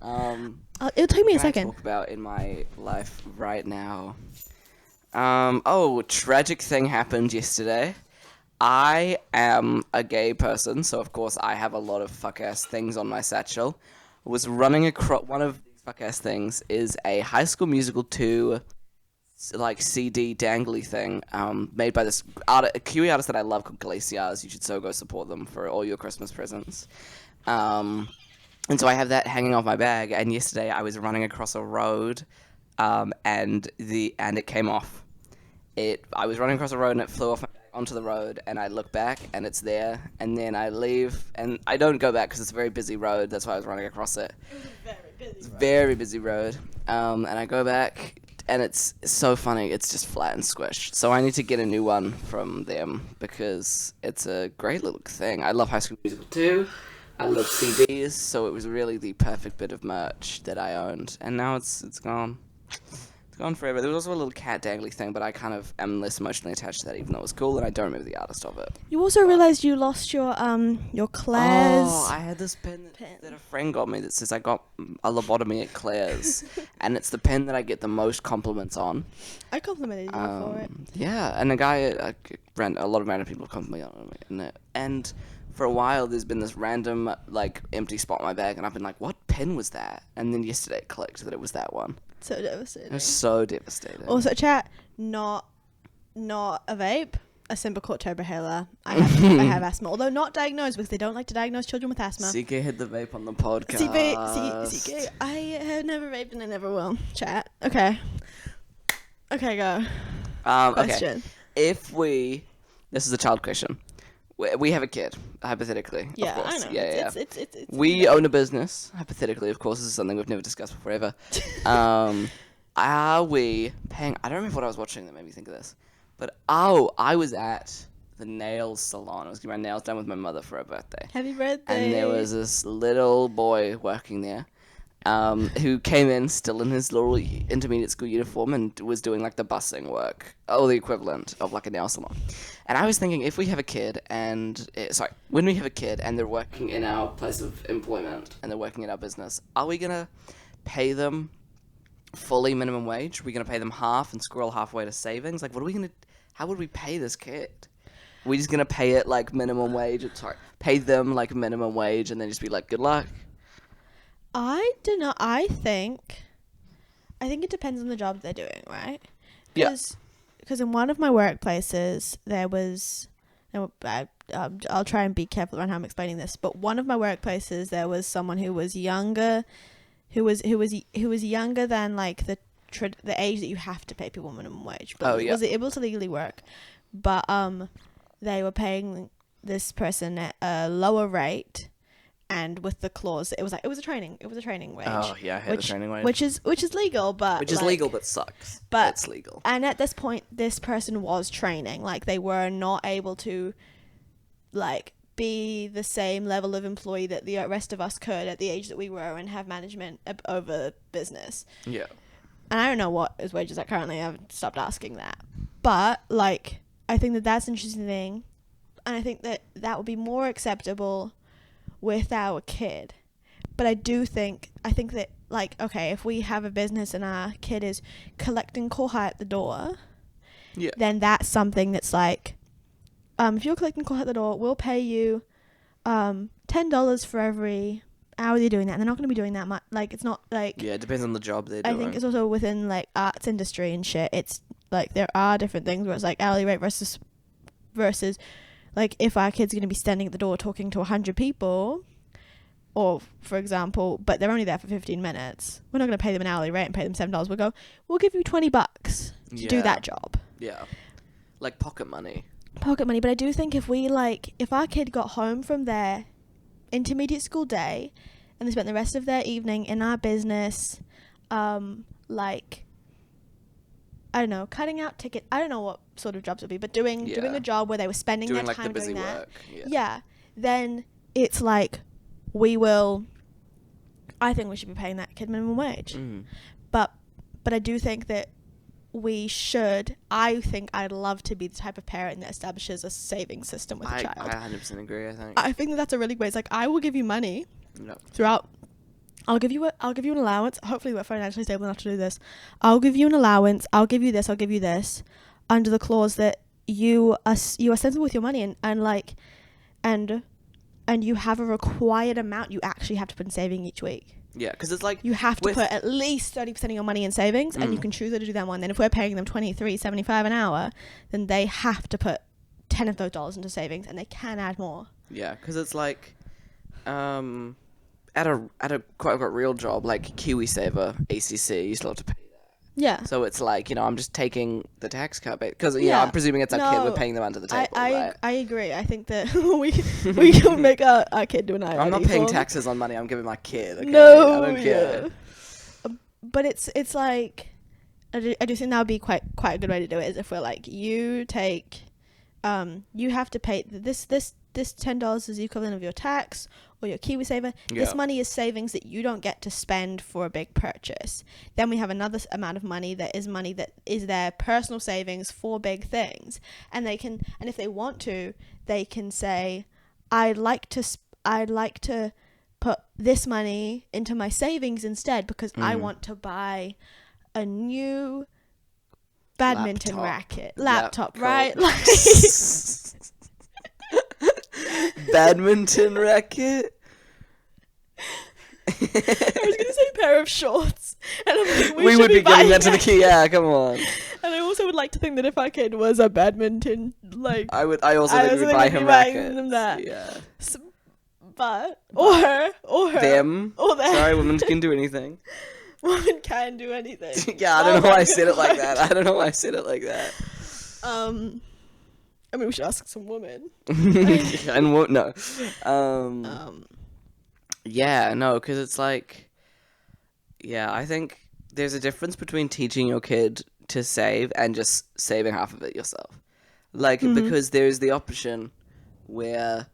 It'll take me a can I second. talk about in my life right now. Tragic thing happened yesterday. I am a gay person, so of course I have a lot of fuck-ass things on my satchel. Was running across one of these fuck-ass things is a High School Musical 2 like CD dangly thing made by this a Kiwi artist that I love called Glaciers. You should so go support them for all your Christmas presents. And so I have that hanging off my bag, and yesterday I was running across a road and it came off. I was running across a road and it flew off onto the road, and I look back and it's there, and then I leave and I don't go back because it's a very busy road. That's why I was running across it. It's a very busy road. And I go back and it's so funny. It's just flat and squished. So I need to get a new one from them because it's a great little thing. I love High School Musical 2. I love CDs, so it was really the perfect bit of merch that I owned. And now it's gone. It's gone forever. There was also a little cat dangly thing, but I kind of am less emotionally attached to that, even though it was cool, and I don't remember the artist of it. You also realised you lost your Claire's. Oh, I had this pen that a friend got me that says I got a lobotomy at Claire's, and it's the pen that I get the most compliments on. I complimented you for it. Yeah, and a lot of random people have complimented on it, and for a while there's been this random like empty spot in my bag, and I've been like, what pen was that? And then yesterday it clicked that it was that one. So devastating. It was so devastating. Also, chat, not a vape, a Symbicort turbohaler. I have asthma, although not diagnosed because they don't like to diagnose children with asthma. CK hit the vape on the podcast. CK, I have never vaped and I never will. Chat. Okay, go. Question. Okay. This is a child question. We have a kid, hypothetically. Yeah, of course. I know. Yeah. It's We own a business, hypothetically, of course. This is something we've never discussed before ever. Are we paying... I don't remember what I was watching that made me think of this. But, I was at the nails salon. I was getting my nails done with my mother for her birthday. Happy birthday. And there was this little boy working there who came in still in his little intermediate school uniform and was doing like the busing work, the equivalent of like a nail salon. And I was thinking, if we have a kid when we have a kid and they're working in our place of employment and they're working in our business, are we going to pay them fully minimum wage? Are we going to pay them half and squirrel halfway to savings? Like, how would we pay this kid? Are we just going to pay it like minimum wage? Pay them like minimum wage and then just be like, good luck? I don't know. I think it depends on the job they're doing, right? Because in one of my workplaces, I'll try and be careful around how I'm explaining this, but one of my workplaces, there was someone who was younger, who was younger than like the age that you have to pay people minimum wage, but was able to legally work, but they were paying this person at a lower rate. And with the clause, it was a training wage. Oh yeah, I hate the training wage. Which is legal, but legal, but sucks. But it's legal. And at this point, this person was training. Like they were not able to, like be the same level of employee that the rest of us could at the age that we were and have management over business. Yeah. And I don't know what his wages are currently. I've stopped asking that. But, like, I think that that's an interesting thing. And I think that that would be more acceptable with our kid. But I think that, like, okay, if we have a business and our kid is collecting kohai at the door, then that's something that's like, if you're collecting kohai at the door, we'll pay you $10 for every hour you're doing that. And they're not going to be doing that much. Like, it's not like... Yeah, it depends on the job they're doing. I think it's also within, like, arts industry and shit. It's, like, there are different things where it's, like, hourly rate versus like, if our kid's going to be standing at the door talking to 100 people... Or, for example, but they're only there for 15 minutes. We're not going to pay them an hourly rate and pay them $7. We'll give you $20 to do that job. Yeah. Like pocket money. But I do think if our kid got home from their intermediate school day and they spent the rest of their evening in our business, like, I don't know, cutting out tickets. I don't know what sort of jobs it would be, but doing a job where they were spending their time doing that. Yeah. Then it's like... I think we should be paying that kid minimum wage. But I do think that I'd love to be the type of parent that establishes a saving system with a child. I 100% agree, I think. I think that's a really great, it's like, I will give you money throughout, I'll give you an allowance. Hopefully we're financially stable enough to do this. I'll give you an allowance. I'll give you this under the clause that you are sensible with your money and you have a required amount you actually have to put in saving each week. Yeah, because it's like... You have to put at least 30% of your money in savings, and you can choose to do that one. Then if we're paying them $23.75 an hour, then they have to put 10 of those dollars into savings, and they can add more. Yeah, because it's like... at a quote-unquote real job, like KiwiSaver, ACC, you still have to pay that. Yeah. So it's like, I'm just taking the tax cut bit. Because, I'm presuming it's our kid, we're paying them under the table, right? I agree. I think that we can make our kid do an IRA. I'm not paying taxes on money I'm giving my kid, okay? No, I don't care. But it's like... I do think that would be quite a good way to do it, is if we're like, you take... you have to pay... This $10 is the equivalent of your tax or your KiwiSaver. This money is savings that you don't get to spend for a big purchase. Then we have another amount of money that is their personal savings for big things. And if they want to, they can say, I'd like to put this money into my savings instead because I want to buy a new badminton laptop, cool. right? Like badminton racket? I was going to say pair of shorts. And I'm like, we would be giving that to the kid. Yeah, come on. And I also would like to think that if our kid was a badminton, like... I also think we'd buy him rackets. Them that. Yeah. But, or them. Or them. Sorry, women can do anything. Women can do anything. Yeah, I don't know why I said it like that. I mean, we should ask some women. And won't know. Yeah, no, because it's like, I think there's a difference between teaching your kid to save and just saving half of it yourself. Like, because there's the option where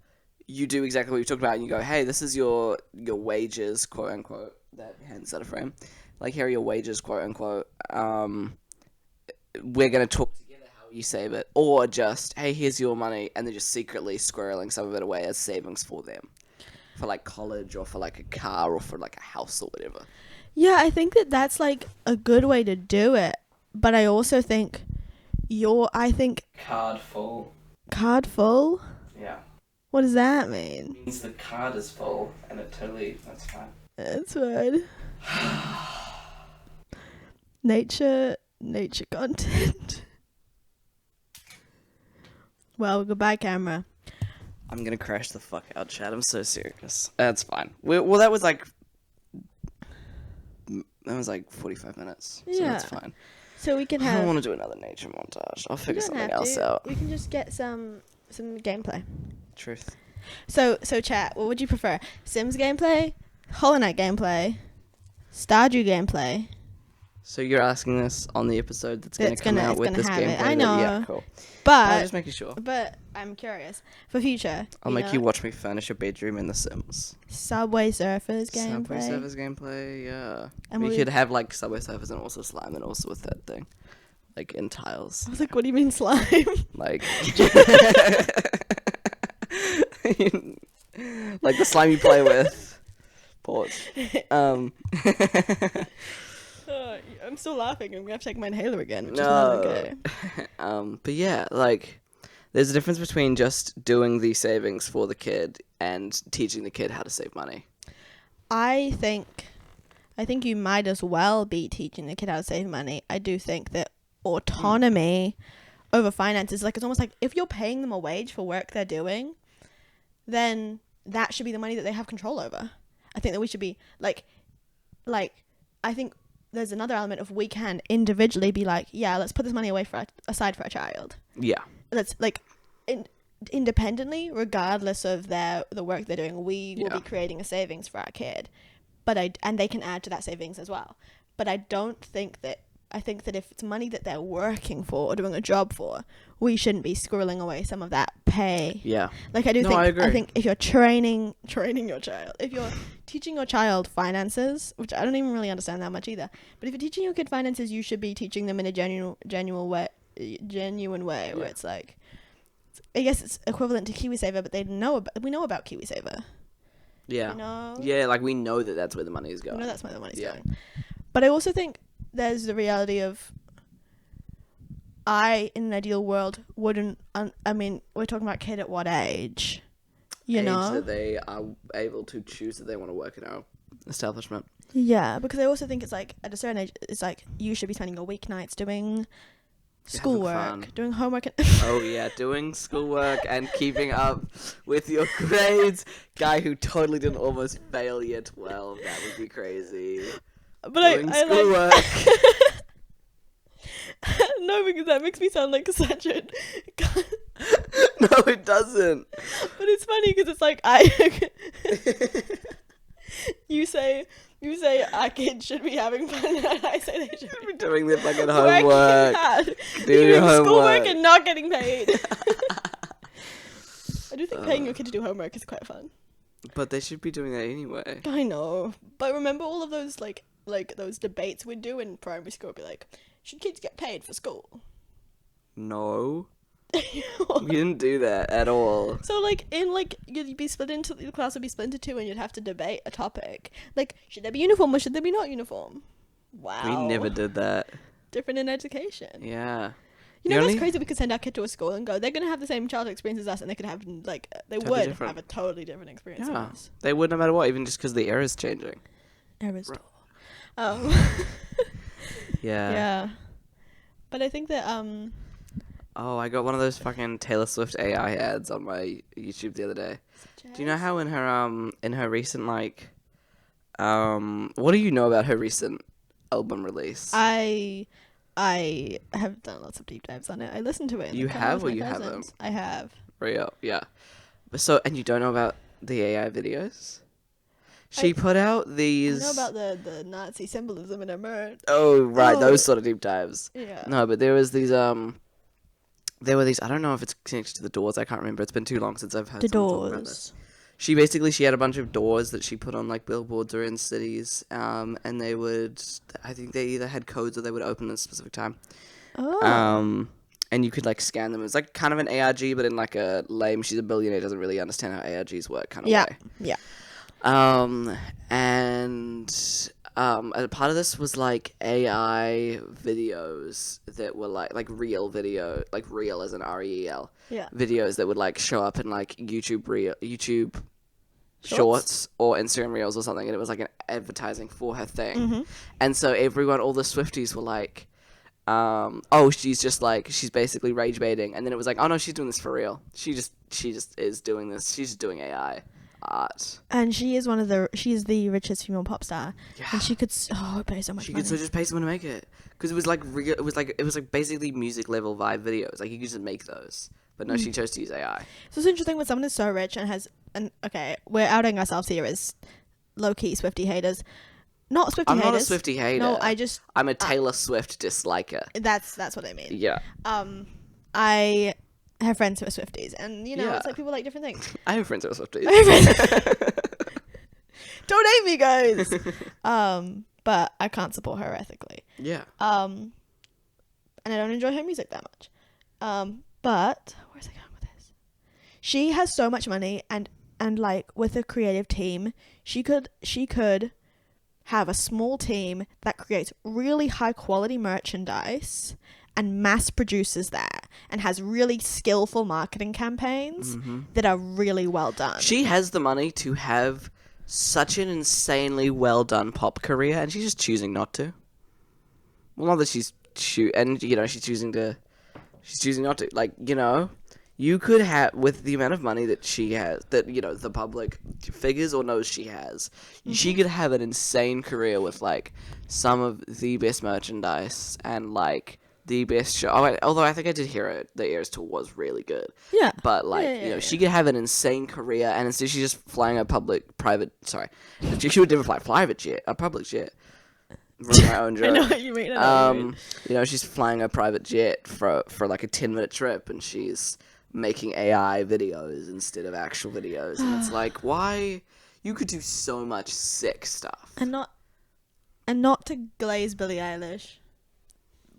you do exactly what you talked about and you go, hey, this is your wages, quote unquote, that hands out of frame. Like, here are your wages, quote unquote. We're going to talk together how you save it. Or just, hey, here's your money, and they're just secretly squirreling some of it away as savings for them. For, like, college or for, like, a car or for, like, a house or whatever. Yeah, I think that that's, like, a good way to do it. But I also think Card full. Card full? Yeah. What does that mean? It means the card is full, and that's fine. That's fine. Nature content. Well, goodbye, camera. I'm gonna crash the fuck out, Chad. I'm so serious. That's fine. Well, that was like 45 minutes. So Yeah. that's fine. So we can I have... don't want to do another nature montage. I'll figure something else out. We can just get some gameplay. Truth. So chat, what would you prefer? Sims gameplay? Hollow Knight gameplay? Stardew gameplay? So you're asking this on the episode that's going to come out with this gameplay? I know. Yeah, cool. But just making sure. But I'm curious for future. I'll make you watch me furnish your bedroom in The Sims. Subway Surfers gameplay. Subway Surfers gameplay, yeah. And we could have like Subway Surfers and also slime and also a third thing, like in tiles. I was like, what do you mean slime? Like, like the slime you play with. Pause. I'm still laughing. I'm gonna have to take my inhaler again, which No. is not okay. But yeah, like, there's a difference between just doing the savings for the kid and teaching the kid how to save money. I think you might as well be teaching the kid how to save money. I do think that autonomy over finances, like, it's almost like if you're paying them a wage for work they're doing, then that should be the money that they have control over. I think that we should be like I think there's another element of we can individually be like, yeah, let's put this money aside for a child. Yeah. Let's like independently, regardless of the work they're doing, we will be creating a savings for our kid. And they can add to that savings as well. But I think that if it's money that they're working for or doing a job for, we shouldn't be squirreling away some of that pay. Yeah. Like I agree. I think if you're training your child, if you're teaching your child finances, which I don't even really understand that much either, but if you're teaching your kid finances, you should be teaching them in a genuine way where it's like, I guess it's equivalent to KiwiSaver, but we know about KiwiSaver. Yeah. You know? Yeah, like we know that that's where the money is going. We know that's where the money's going. But I also think there's the reality of in an ideal world, wouldn't... I mean, we're talking about kid at what age? You know? That they are able to choose that they want to work in our establishment. Yeah, because I also think it's like, at a certain age, it's like, you should be spending your weeknights doing schoolwork, doing homework. Oh, yeah, doing schoolwork and keeping up with your grades. Guy who totally didn't almost fail year 12. That would be crazy. But doing schoolwork. No, because that makes me sound like such a... No, it doesn't. But it's funny because it's like you say our kids should be having fun, and I say they should be doing their fucking homework. Doing schoolwork and not getting paid. I do think paying your kid to do homework is quite fun. But they should be doing that anyway. I know. But remember all of those like those debates we'd do in primary school? Be like, should kids get paid for school? No. We didn't do that at all. So like you'd be split into, the class would be split into two, and you'd have to debate a topic. Like, should there be uniform or should there be not uniform? Wow. We never did that. Different in education. Yeah. You know what's crazy? We could send our kid to a school and go, they're going to have the same childhood experience as us, and they could have have a totally different experience than us. They would no matter what, even just because the era's changing. Aristotle. Yeah. Yeah. But I think that Oh, I got one of those fucking Taylor Swift AI ads on my YouTube the other day. Do you know how in her recent like what do you know about her recent album release? I have done lots of deep dives on it. I listened to it. You have or you haven't? I have. Real, yeah. So, and you don't know about the AI videos? She put out these... I know about the Nazi symbolism in her merch. Oh, right, those sort of deep dives. Yeah. No, but there was these, there were these, I don't know if it's connected to the Doors, I can't remember. It's been too long since I've heard the someone talk Doors. about this. She had a bunch of doors that she put on, like, billboards or in cities, and they would, I think they either had codes or they would open at a specific time. Oh. And you could, like, scan them. It was, like, kind of an ARG, but in, like, a lame, she's a billionaire, doesn't really understand how ARGs work kind of way. Yeah. And a part of this was, like, AI videos that were, like real video, like, real as in REEL. Yeah. Videos that would, like, show up in, like, YouTube Shorts or Instagram Reels or something, and it was, like, an advertising for her thing. Mm-hmm. And so all the Swifties were, like, she's basically rage baiting, and then it was like, oh no, she's doing this for real. She just is doing this. She's just doing AI art. And she is she's the richest female pop star. Yeah. And she could pay so much money. She could just pay someone to make it. Because it was like real, it was like basically music level vibe videos. Like you could just make those. But no, she chose to use AI. So it's interesting when someone is so rich and has, okay, we're outing ourselves here as low-key Swiftie haters. not Swiftie I'm haters. not a Swiftie hater. No, I'm a Taylor Swift disliker. That's what I mean. Yeah. I have friends who are Swifties, and Yeah. it's like people like different things. I have friends who are Swifties. Don't hate me, guys. But I can't support her ethically. Yeah. And I don't enjoy her music that much. But where's I going with this? She has so much money, and like with a creative team, she could have a small team that creates really high quality merchandise and mass produces that and has really skillful marketing campaigns that are really well done. She has the money to have such an insanely well done pop career, and she's just choosing not to. Well, not that she's she's choosing not to. Like, you could have, with the amount of money that she has, that the public figures or knows she has, she could have an insane career with like some of the best merchandise and like the best show. Although I think I did hear it, the Eras tour was really good. Yeah. But like, she could have an insane career, and instead she's just flying a she would never fly a private jet, a public jet. My own joke. I know what you mean. She's flying a private jet for like a 10-minute trip, and she's making AI videos instead of actual videos, and it's like, why? You could do so much sick stuff. And not to glaze Billie Eilish,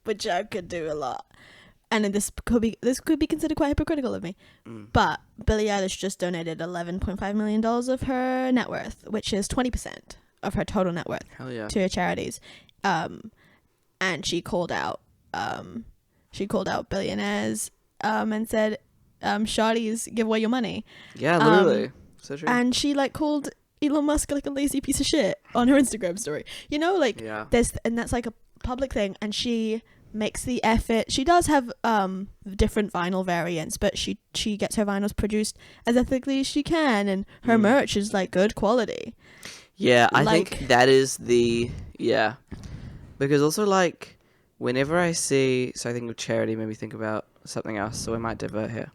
which I could do a lot. And this could be considered quite hypocritical of me. But Billie Eilish just donated $11.5 million of her net worth, which is 20% of her total net worth. Hell yeah. To her charities. And she called out billionaires and said, shawties, give away your money. Yeah, literally. So true. And she like called Elon Musk like a lazy piece of shit on her Instagram story. That's like a public thing, and she makes the effort. She does have different vinyl variants, but she gets her vinyls produced as ethically as she can, and her merch is like good quality. Yeah, I think that is because also like whenever I see, so I think of charity made me think about something else, so I might divert here.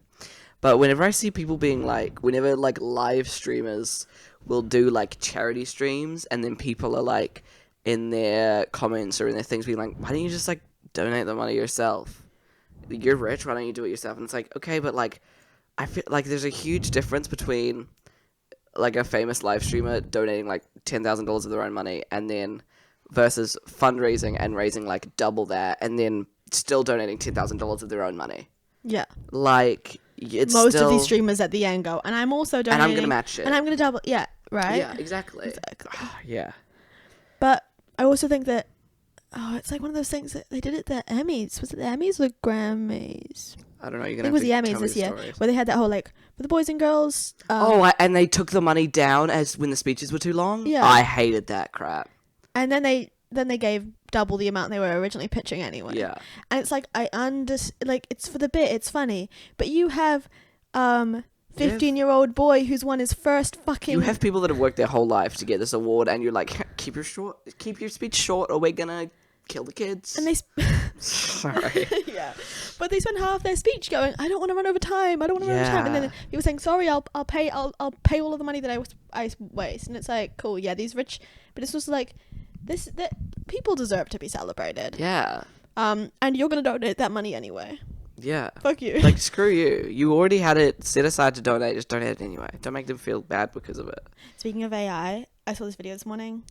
But whenever I see people being like, whenever like live streamers will do like charity streams, and then people are like in their comments or in their things being like, why don't you just like donate the money yourself? You're rich, why don't you do it yourself? And it's like, okay, but like I feel like there's a huge difference between like a famous live streamer donating like $10,000 of their own money and then versus fundraising and raising like double that and then still donating $10,000 of their own money. Yeah. Like, it's most still... of these streamers at the end go, and I'm also donating. And I'm going to match it. And I'm going to double. Yeah, right? Yeah, exactly. Yeah. But I also think that, it's like one of those things that they did at the Emmys. Was it the Emmys or the Grammys? I don't know. You're I think it was the Emmys this year, where they had that whole like for the boys and girls. And they took the money down as when the speeches were too long. Yeah, I hated that crap. And then they gave double the amount they were originally pitching anyway. Yeah, and it's like it's for the bit, it's funny, but you have 15-year-old boy who's won his first fucking. You have people that have worked their whole life to get this award, and you're like, keep your speech short, or we're gonna kill the kids. And they sorry. Yeah, but they spend half their speech going, I don't want to run over time, and then people saying, sorry, I'll pay all of the money that I waste. And it's like, cool, yeah, these rich, but it's just like that people deserve to be celebrated. Yeah. And you're gonna donate that money anyway. Yeah. Fuck you. Like, screw you. You already had it set aside to donate. Just donate it anyway. Don't make them feel bad because of it. Speaking of AI, I saw this video this morning.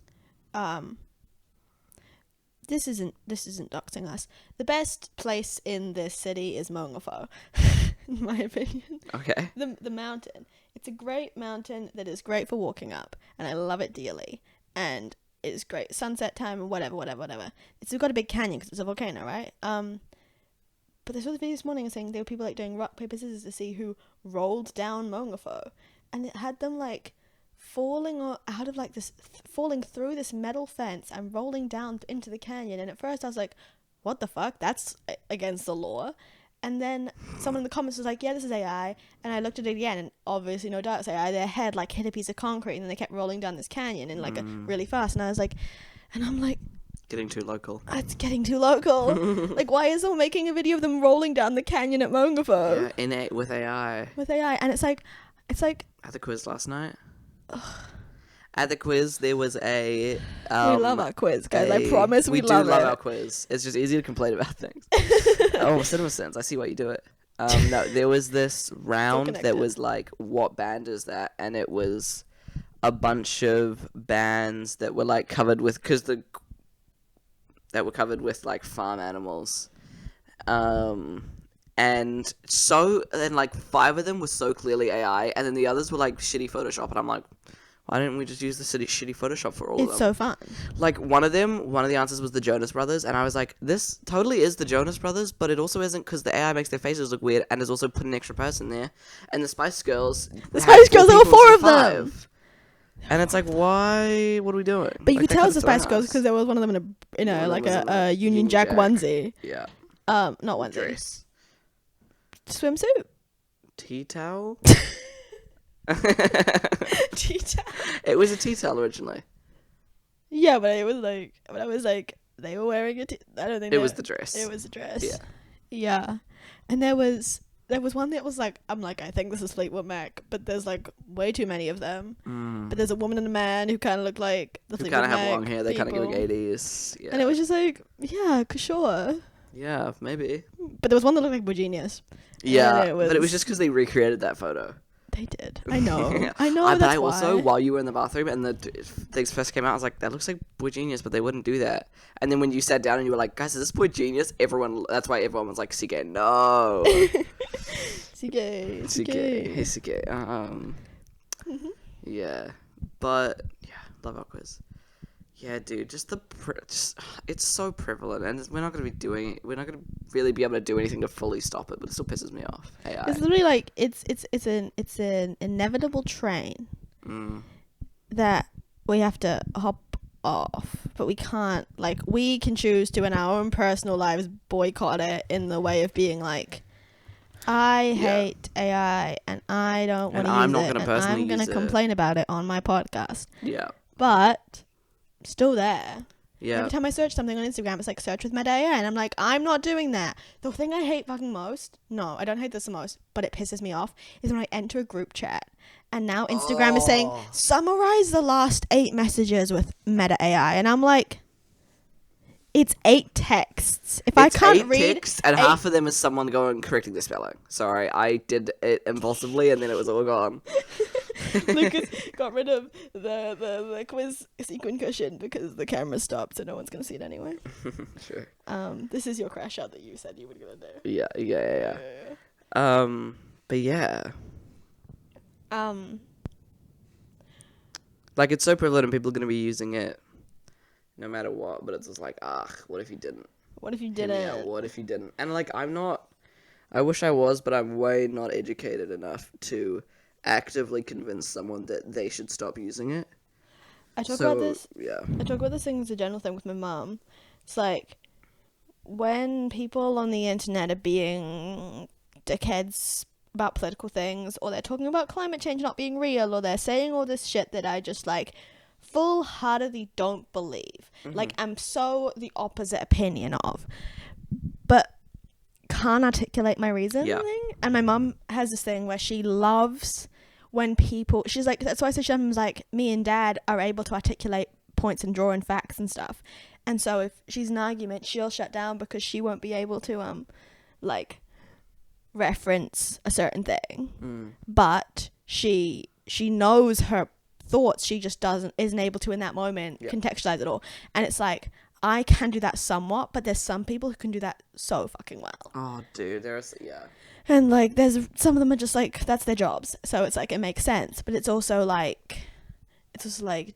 This isn't doxing us. The best place in this city is Mongafo, in my opinion. Okay. The mountain. It's a great mountain that is great for walking up, and I love it dearly. And it's great sunset time and whatever. It's got a big canyon because it's a volcano, right? But I saw the video this morning saying there were people like doing rock paper scissors to see who rolled down Mongafo, and it had them like falling through this metal fence and rolling down into the canyon. And at first I was like, what the fuck, that's against the law. And then someone in the comments was like, yeah, this is AI. And I looked at it again, and obviously no doubt it's AI. Their head like hit a piece of concrete, and then they kept rolling down this canyon in like a really fast. And I was like, and I'm like, getting too local. It's getting too local. Like, why is someone making a video of them rolling down the canyon at Mongafo? Yeah, with AI. With AI, and it's like I had the quiz last night. Ugh. At the quiz, there was a. We love our quiz, guys. I promise we love do love it. our quiz. It's just easy to complain about things. Oh, Cinema Sins. I see why you do it. No, there was this round that was like, what band is that? And it was a bunch of bands that were like covered with, that were covered with like farm animals. And like 5 of them were so clearly AI, and then the others were like shitty Photoshop, and I'm like, why didn't we just use the shitty Photoshop for all of them? It's so fun. Like, one of the answers was the Jonas Brothers, and I was like, this totally is the Jonas Brothers, but it also isn't, because the AI makes their faces look weird, and has also put an extra person there. And the Spice Girls... there were 4 of them! And it's like, why? What are we doing? But you could tell it's the Spice Girls, because there was one of them in a Union Jack onesie. Yeah. Not onesie. Dress. Swimsuit. Tea towel? Tea towel. It was a tea towel originally. Yeah, but it was like, they were wearing I don't think it was the dress. It was a dress. Yeah. Yeah. And there was one that was like, I'm like, I think this is Fleetwood Mac, but there's like way too many of them. But there's a woman and a man who kind of look like the Fleetwood Mac. Who kind of have long hair. They're kind of people. giving 80s. Yeah. And it was just like, yeah, sure. Yeah, maybe. But there was one that looked like Genius. Yeah, but it was just because they recreated that photo. They did. I know. Yeah. I know. But That's I also, why. while you were in the bathroom and the things first came out, I was like, that looks like Boy Genius, but they wouldn't do that. And then when you sat down and you were like, guys, is this Boy Genius? That's why everyone was like, CK, no. CK. Hey, CK. Yeah. But, yeah, love our quiz. Yeah, dude, just it's so prevalent, and we're not going to really be able to do anything to fully stop it, but it still pisses me off. AI. It's literally like, it's an inevitable train that we have to hop off, but we can't, like, we can choose to in our own personal lives boycott it in the way of being like, I hate AI and I don't want to use it, I'm not going to personally I'm going to complain about it on my podcast. Yeah. But still there. Yeah. Every time I search something on Instagram, it's like search with Meta AI, and I'm like, I'm not doing that. The thing I hate fucking most, no, I don't hate this the most, but it pisses me off, is when I enter a group chat, and now Instagram is saying, summarize the last 8 messages with Meta AI, and I'm like, it's 8 texts. If I can't read texts, and half of them is someone correcting the spelling. Sorry, I did it impulsively, and then it was all gone. Lucas got rid of the quiz sequin cushion because the camera stopped, so no one's gonna see it anyway. Sure. This is your crash out that you said you were gonna do. Yeah. But yeah. Like, it's so prevalent and people are gonna be using it no matter what, but it's just like, what if you didn't? What if you didn't? Yeah, what if you didn't? And like, I wish I was, but I'm way not educated enough to actively convince someone that they should stop using it. I talk about this thing as a general thing with my mum. It's like, when people on the internet are being dickheads about political things, or they're talking about climate change not being real, or they're saying all this shit that I just like full-heartedly don't believe. Like, I'm so the opposite opinion of, but can't articulate my reasoning. And my mum has this thing where she loves when people, she's like, that's why I say she's like, me and Dad are able to articulate points and draw in facts and stuff. And so if she's in an argument, she'll shut down because she won't be able to like reference a certain thing. But she knows her thoughts, she just isn't able to in that moment contextualize it all. And it's like, I can do that somewhat, but there's some people who can do that so fucking well. Oh, dude, And like, there's some of them are just like, that's their jobs, so it's like, it makes sense. But it's also like,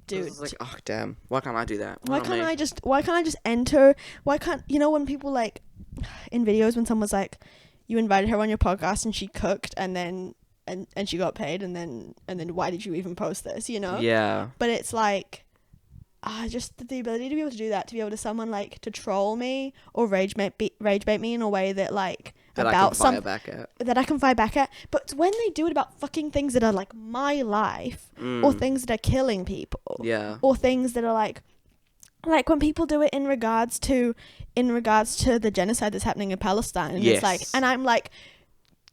dude, it's like, oh damn, why can't I do that? Why can't I just enter? Why can't, you know, when people like in videos, when someone's like, you invited her on your podcast and she cooked and then and she got paid, and then why did you even post this, you know? Yeah. But it's like, just the ability to be able to do that, to be able to someone like to troll me or rage bait me in a way that like that about I can fire back at. That I can fire back at. But when they do it about fucking things that are like my life, or things that are killing people, or things that are like when people do it in regards to the genocide that's happening in Palestine, and it's like, and I'm like,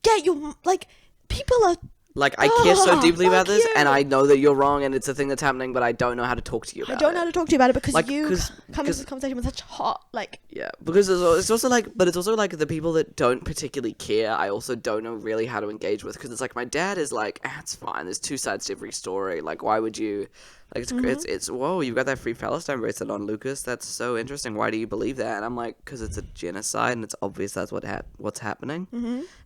get your, like, people are Like, I care so deeply about this, you. and I know that you're wrong, and it's a thing that's happening, but I don't know how to talk to you about it. I don't know how to talk to you about it because Like, you 'cause- come into this conversation with such hot, like... Yeah, because it's also like, but it's also like the people that don't particularly care, I also don't know really how to engage with, because it's like, my dad is like, it's fine, there's two sides to every story, like, why would you, like, it's whoa, you've got that Free Palestine bracelet on, Lucas, that's so interesting, why do you believe that? And I'm like, because it's a genocide, and it's obvious that's what's happening,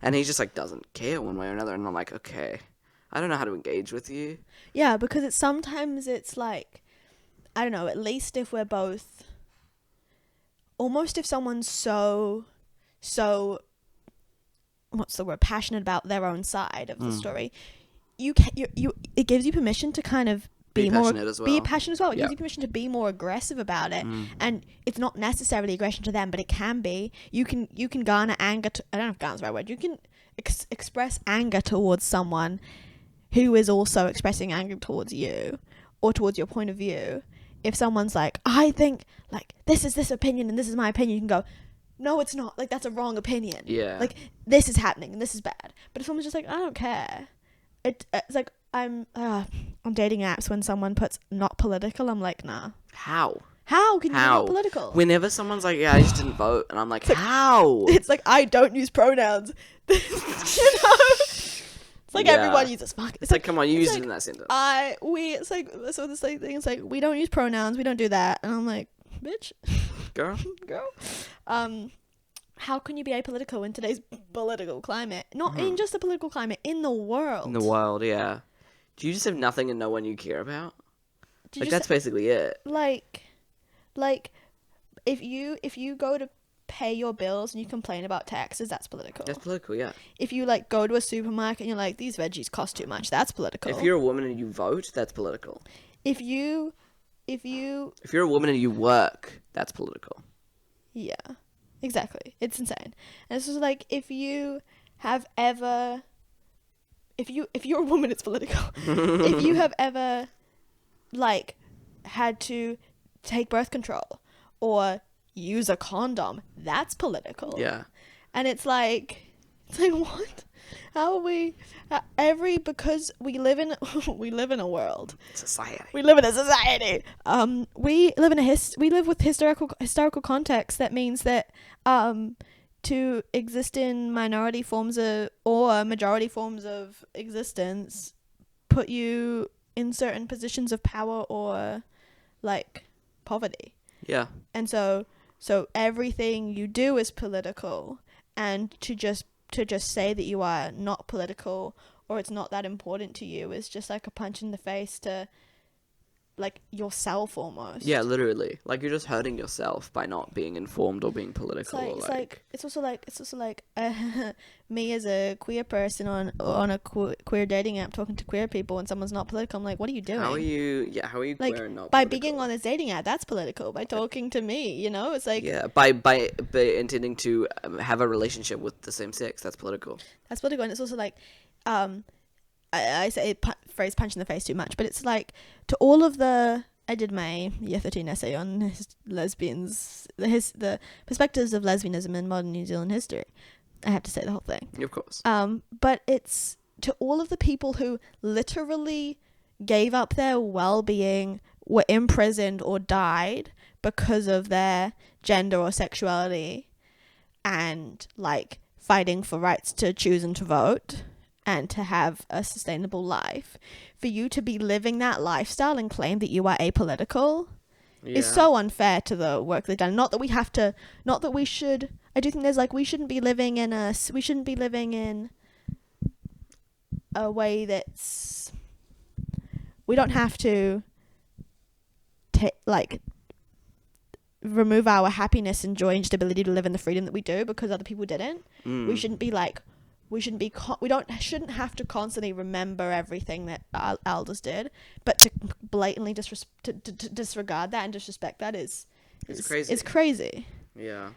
and he just, like, doesn't care one way or another, and I'm like, okay, I don't know how to engage with you. Yeah, because sometimes it's like, I don't know, at least if we're both... Almost if someone's so what's the word, passionate about their own side of the story, it gives you permission to kind of be more passionate as well. Be passionate as well. It Yeah. gives you permission to be more aggressive about it, and it's not necessarily aggression to them, but it can be. You can garner anger. I don't know if garner's the right word. You can express anger towards someone who is also expressing anger towards you or towards your point of view. If someone's like, I think, like, this is this opinion and this is my opinion, you can go, no, it's not. Like, that's a wrong opinion. Yeah. Like, this is happening and this is bad. But if someone's just like, I don't care. It's like, I'm on dating apps when someone puts not political, I'm like, nah. How Can you be not political? Whenever someone's like, yeah, I just didn't vote, and I'm like, how? It's like, I don't use pronouns. You know? It's like everyone uses fuck. It's like, come on, you used like, it in that sentence. It's like, so this like thing is like, we don't use pronouns, we don't do that. And I'm like, bitch. Girl. How can you be apolitical in today's political climate? Not in just the political climate, in the world. In the world, yeah. Do you just have nothing and no one you care about? Like, that's basically it. Like, if you go to pay your bills and you complain about taxes, that's political. That's political, yeah. If you, like, go to a supermarket and you're like, these veggies cost too much, that's political. If you're a woman and you vote, that's political. If you're a woman and you work, that's political. Yeah, exactly. It's insane. And it's just like, if you're a woman, it's political. If you have ever, like, had to take birth control or use a condom, that's political. Yeah. And it's like what? How are we because we live in a world. Society. We live in a society. We live with historical context that means that to exist in minority forms or majority forms of existence put you in certain positions of power or, like, poverty. Yeah. And so everything you do is political, and to just say that you are not political or it's not that important to you is just like a punch in the face to, like, yourself almost. Yeah, literally. Like, you're just hurting yourself by not being informed or being political. It's also like me as a queer person on a queer dating app talking to queer people and someone's not political. I'm like, what are you doing? How are you like, queer and not by political? being on this dating app, that's political. By talking to me, you know, it's like, yeah, by intending to have a relationship with the same sex, that's political. That's political. And it's also like, I say phrase punch in the face too much, but it's like, to all of I did my year 13 essay on lesbians, the perspectives of lesbianism in modern New Zealand history. I have to say the whole thing. Of course. But it's to all of the people who literally gave up their well-being, were imprisoned or died because of their gender or sexuality, and, like, fighting for rights to choose and to vote and to have a sustainable life. For you to be living that lifestyle and claim that you are apolitical is so unfair to the work they've done. Not that we should. I do think there's, like, we shouldn't be living in a way that's, we don't have to remove our happiness and joy and stability to live in the freedom that we do because other people didn't. We shouldn't be like, we shouldn't have to constantly remember everything that our elders did, but to blatantly disregard that and disrespect that is crazy. It's crazy. Yeah.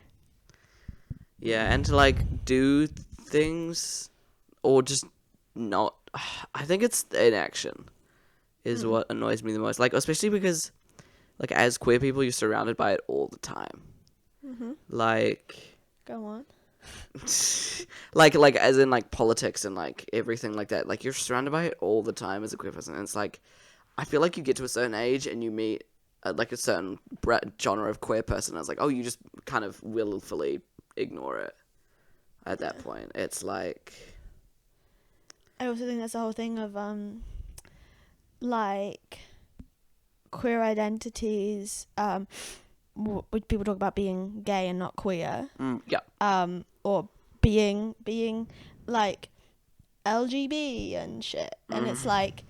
Yeah, and to, like, do things or just not. I think it's inaction is what annoys me the most. Like, especially because, like, as queer people, you're surrounded by it all the time. Mm-hmm. Like, Go on. like as in like politics and like everything like that. Like you're surrounded by it all the time as a queer person. And it's like I feel like you get to a certain age and you meet like a certain genre of queer person. And it's like, oh, you just kind of willfully ignore it at that point. It's like I also think that's the whole thing of like queer identities. People talk about being gay and not queer. Or being like LGB and shit. And it's like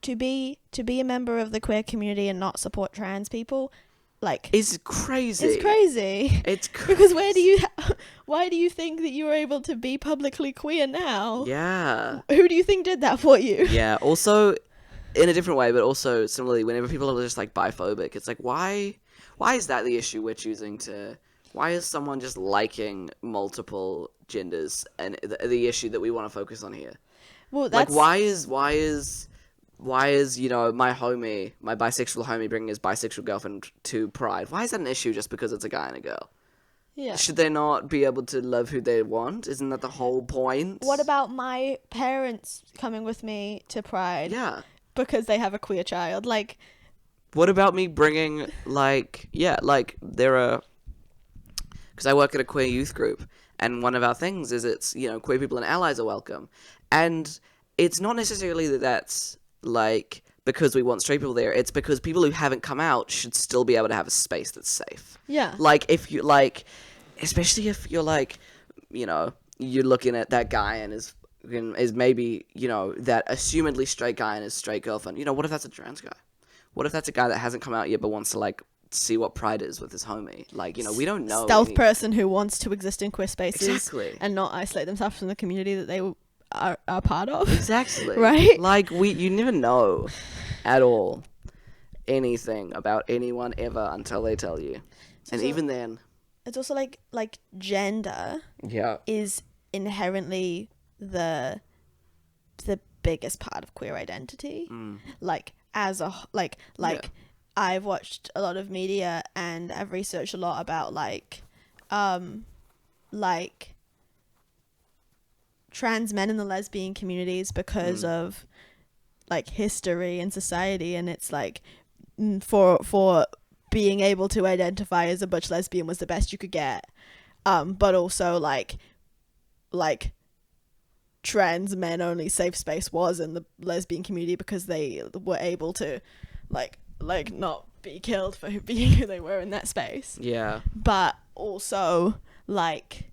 to be a member of the queer community and not support trans people, like it's crazy. It's crazy. It's crazy. Because why do you think that you were able to be publicly queer now? Yeah. Who do you think did that for you? Yeah. Also, in a different way, but also similarly, whenever people are just like biphobic, it's like why is that the issue we're choosing to? Why is someone just liking multiple genders and the issue that we want to focus on here? Well, that's like why is my bisexual homie bringing his bisexual girlfriend to Pride? Why is that an issue just because it's a guy and a girl? Yeah. Should they not be able to love who they want? Isn't that the whole point? What about my parents coming with me to Pride? Yeah. Because they have a queer child. Like, what about me bringing there are, because I work at a queer youth group, and one of our things is it's queer people and allies are welcome, and it's not necessarily that's like because we want straight people there. It's because people who haven't come out should still be able to have a space that's safe. Yeah. Like if you like, especially if you're like, you're looking at that guy and is maybe that assumedly straight guy and his straight girlfriend. What if that's a trans guy? What if that's a guy that hasn't come out yet but wants to like see what Pride is with his homie? Like, we don't know. Stealth person who wants to exist in queer spaces. Exactly. And not isolate themselves from the community that they are part of. Exactly. Right? Like, you never know at all anything about anyone ever until they tell you. And even then. It's also like gender is inherently the biggest part of queer identity. Like, as a I've watched a lot of media and I've researched a lot about like trans men in the lesbian communities because of like history and society, and it's like for being able to identify as a butch lesbian was the best you could get, but also like trans men only safe space was in the lesbian community because they were able to like not be killed for being who they were in that space. Yeah. But also like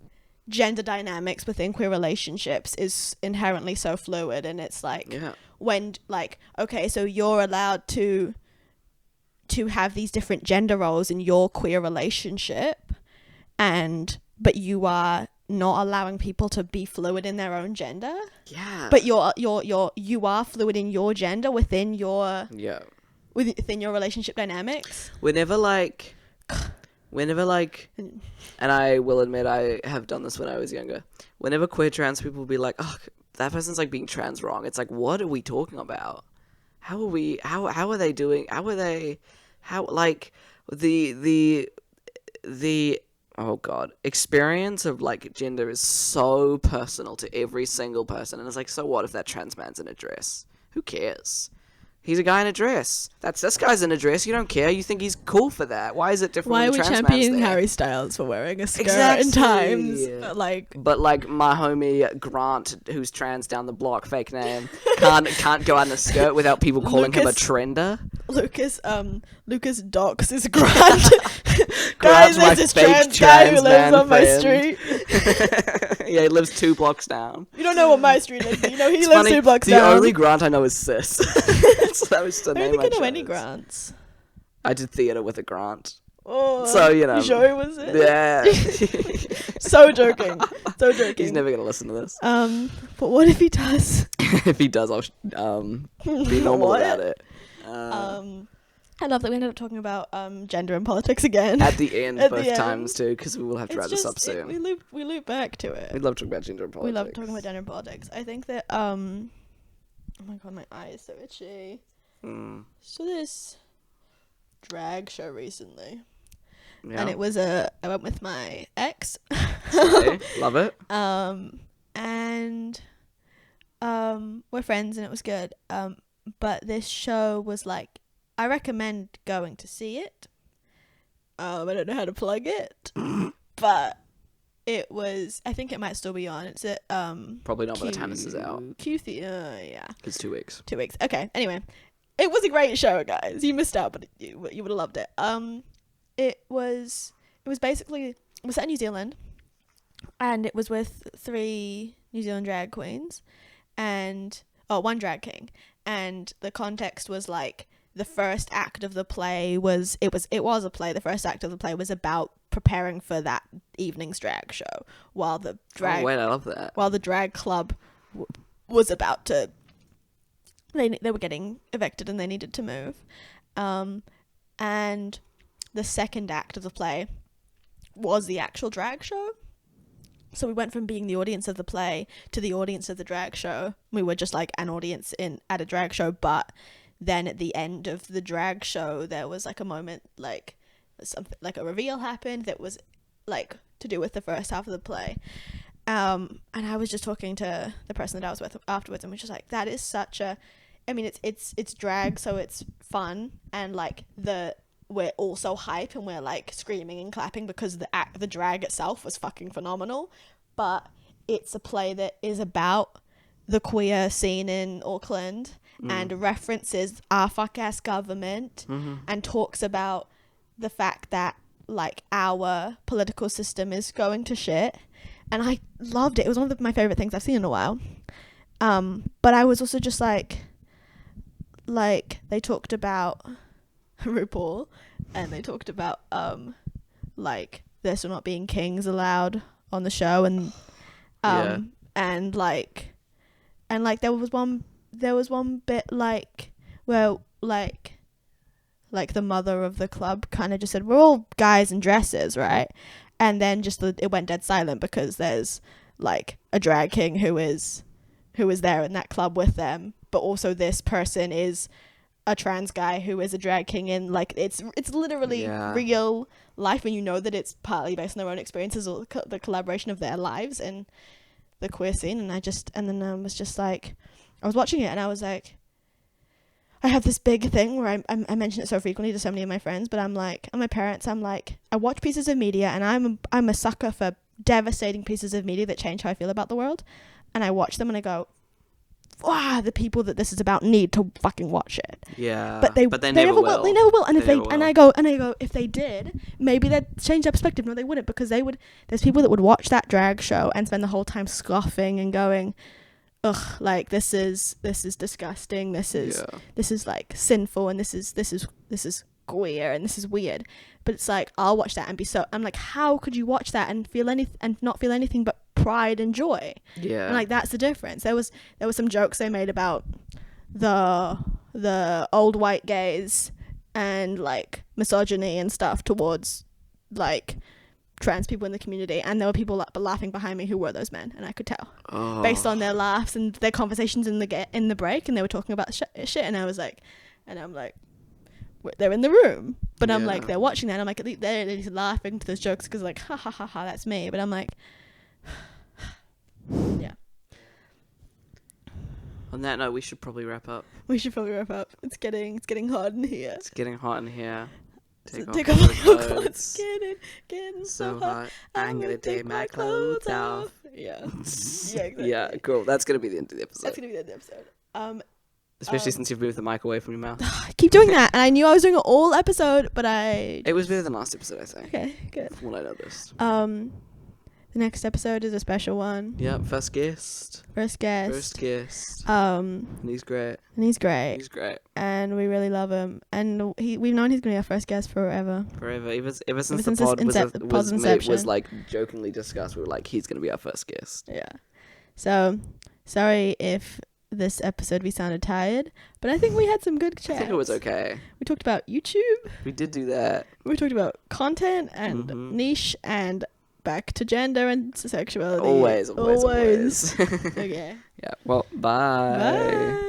gender dynamics within queer relationships is inherently so fluid, and it's like when like, okay, so you're allowed to have these different gender roles in your queer relationship, but you are not allowing people to be fluid in their own gender. Yeah. But you are fluid in your gender within your within your relationship dynamics. Whenever like, and I will admit I have done this when I was younger. Whenever queer trans people will be like, oh, that person's like being trans wrong. It's like, what are we talking about? How are we? How are they doing? How are they? How like the oh god, experience of like gender is so personal to every single person, and it's like, so what if that trans man's in a dress? Who cares? He's a guy in a dress. This guy's in a dress. You don't care. You think he's cool for that. Why is it different? Why when are we trans championing man's there? Harry Styles for wearing a skirt in times? But like my homie Grant, who's trans down the block, fake name, can't go out in a skirt without people calling him a trender. Lucas Dox is Grant. Guys, my there's this fake trans guy who lives man on my friend. street. Yeah, he lives 2 blocks down. You don't know what my street is, but he lives funny, 2 blocks the down. The only Grant I know is Sis. So that was the I name don't think I know chose. any Grants. I did theatre with a Grant. Oh, so you sure it was it? Yeah. So joking. He's never gonna listen to this. But what if he does? If he does, I'll be normal about it. I love that we ended up talking about gender and politics again. At the end, both times too, because we will have to wrap this up soon. We loop back to it. We love talking about gender and politics. We love talking about gender and politics. I think that oh my god, my eye is so itchy. So this drag show recently, Yeah. and it was I went with my ex. Okay, love it. And we're friends and it was good. But this show was like, I recommend going to see it. I don't know how to plug it, but it was, I think it might still be on. It's at Probably not by the time this is out. yeah. It's 2 weeks. 2 weeks. Okay. Anyway, it was a great show, guys. You missed out, but you would have loved it. It was basically, it was set in New Zealand, and it was with 3 New Zealand drag queens, and 1 drag king, and the context was like, the first act of the play was a play. The first act of the play was about preparing for that evening's drag show, while the drag Oh wait, I love that. while the drag club was about to, they were getting evicted and they needed to move, and the second act of the play was the actual drag show. So we went from being the audience of the play to the audience of the drag show. We were just like an audience at a drag show, but then at the end of the drag show there was like a moment, like something like a reveal happened that was like to do with the first half of the play, and I was just talking to the person that I was with afterwards, and we were just like, that is such a, I mean, it's drag, so it's fun, and like we're all so hype and we're like screaming and clapping because the drag itself was fucking phenomenal, but it's a play that is about the queer scene in Auckland and references our fuck ass government, and talks about the fact that like our political system is going to shit, and I loved it. It was one of my favorite things I've seen in a while. But I was also just like they talked about RuPaul, and they talked about like there still not being kings allowed on the show, and and like there was one bit like where like the mother of the club kind of just said, we're all guys in dresses, right? And then just it went dead silent because there's like a drag king who is there in that club with them, but also this person is a trans guy who is a drag king, in like it's literally real life, and you know that it's partly based on their own experiences or the collaboration of their lives and the queer scene. And then I was just like, I was watching it and I was like, I have this big thing where I mention it so frequently to so many of my friends, but I'm like, and my parents, I'm like, I watch pieces of media and I'm a sucker for devastating pieces of media that change how I feel about the world, and I watch them and I go, wow, the people that this is about need to fucking watch it. Yeah. But they never will. They never will. And I go, if they did, maybe they'd change their perspective. No, they wouldn't, because there's people that would watch that drag show and spend the whole time scoffing and going, ugh, like this is disgusting. This is like sinful, and this is queer, and this is weird. But it's like, I'll watch that and I'm like, how could you watch that and not feel anything but pride and joy? Yeah. And like, that's the difference. There was some jokes they made about the old white gays and like misogyny and stuff towards like trans people in the community, and there were people laughing behind me who were those men, and I could tell based on their laughs and their conversations in the break, and they were talking about shit, and I was like, and I'm like, they're in the room, but I'm like, they're watching that, and I'm like, they're laughing to those jokes because like, ha ha ha ha, that's me. But I'm like, yeah. On that note, we should probably wrap up. It's getting hot in here. Take off your clothes. Getting so hot. I'm gonna take my clothes off. Yeah. Exactly. Yeah, cool. That's gonna be the end of the episode. Especially since you've moved the mic away from your mouth. I keep doing that, and I knew I was doing it all episode, but It was better than last episode, I think. Okay, good. From what I noticed. The next episode is a special one. Yep, first guest. And he's great. And we really love him. And we've known he's going to be our first guest forever. Ever since the pod was like jokingly discussed, we were like, he's going to be our first guest. Yeah. So, sorry if this episode we sounded tired, but I think we had some good chats. I think it was okay. We talked about YouTube. We did do that. We talked about content and niche and back to gender and sexuality. Always. Okay. Yeah. Well, bye.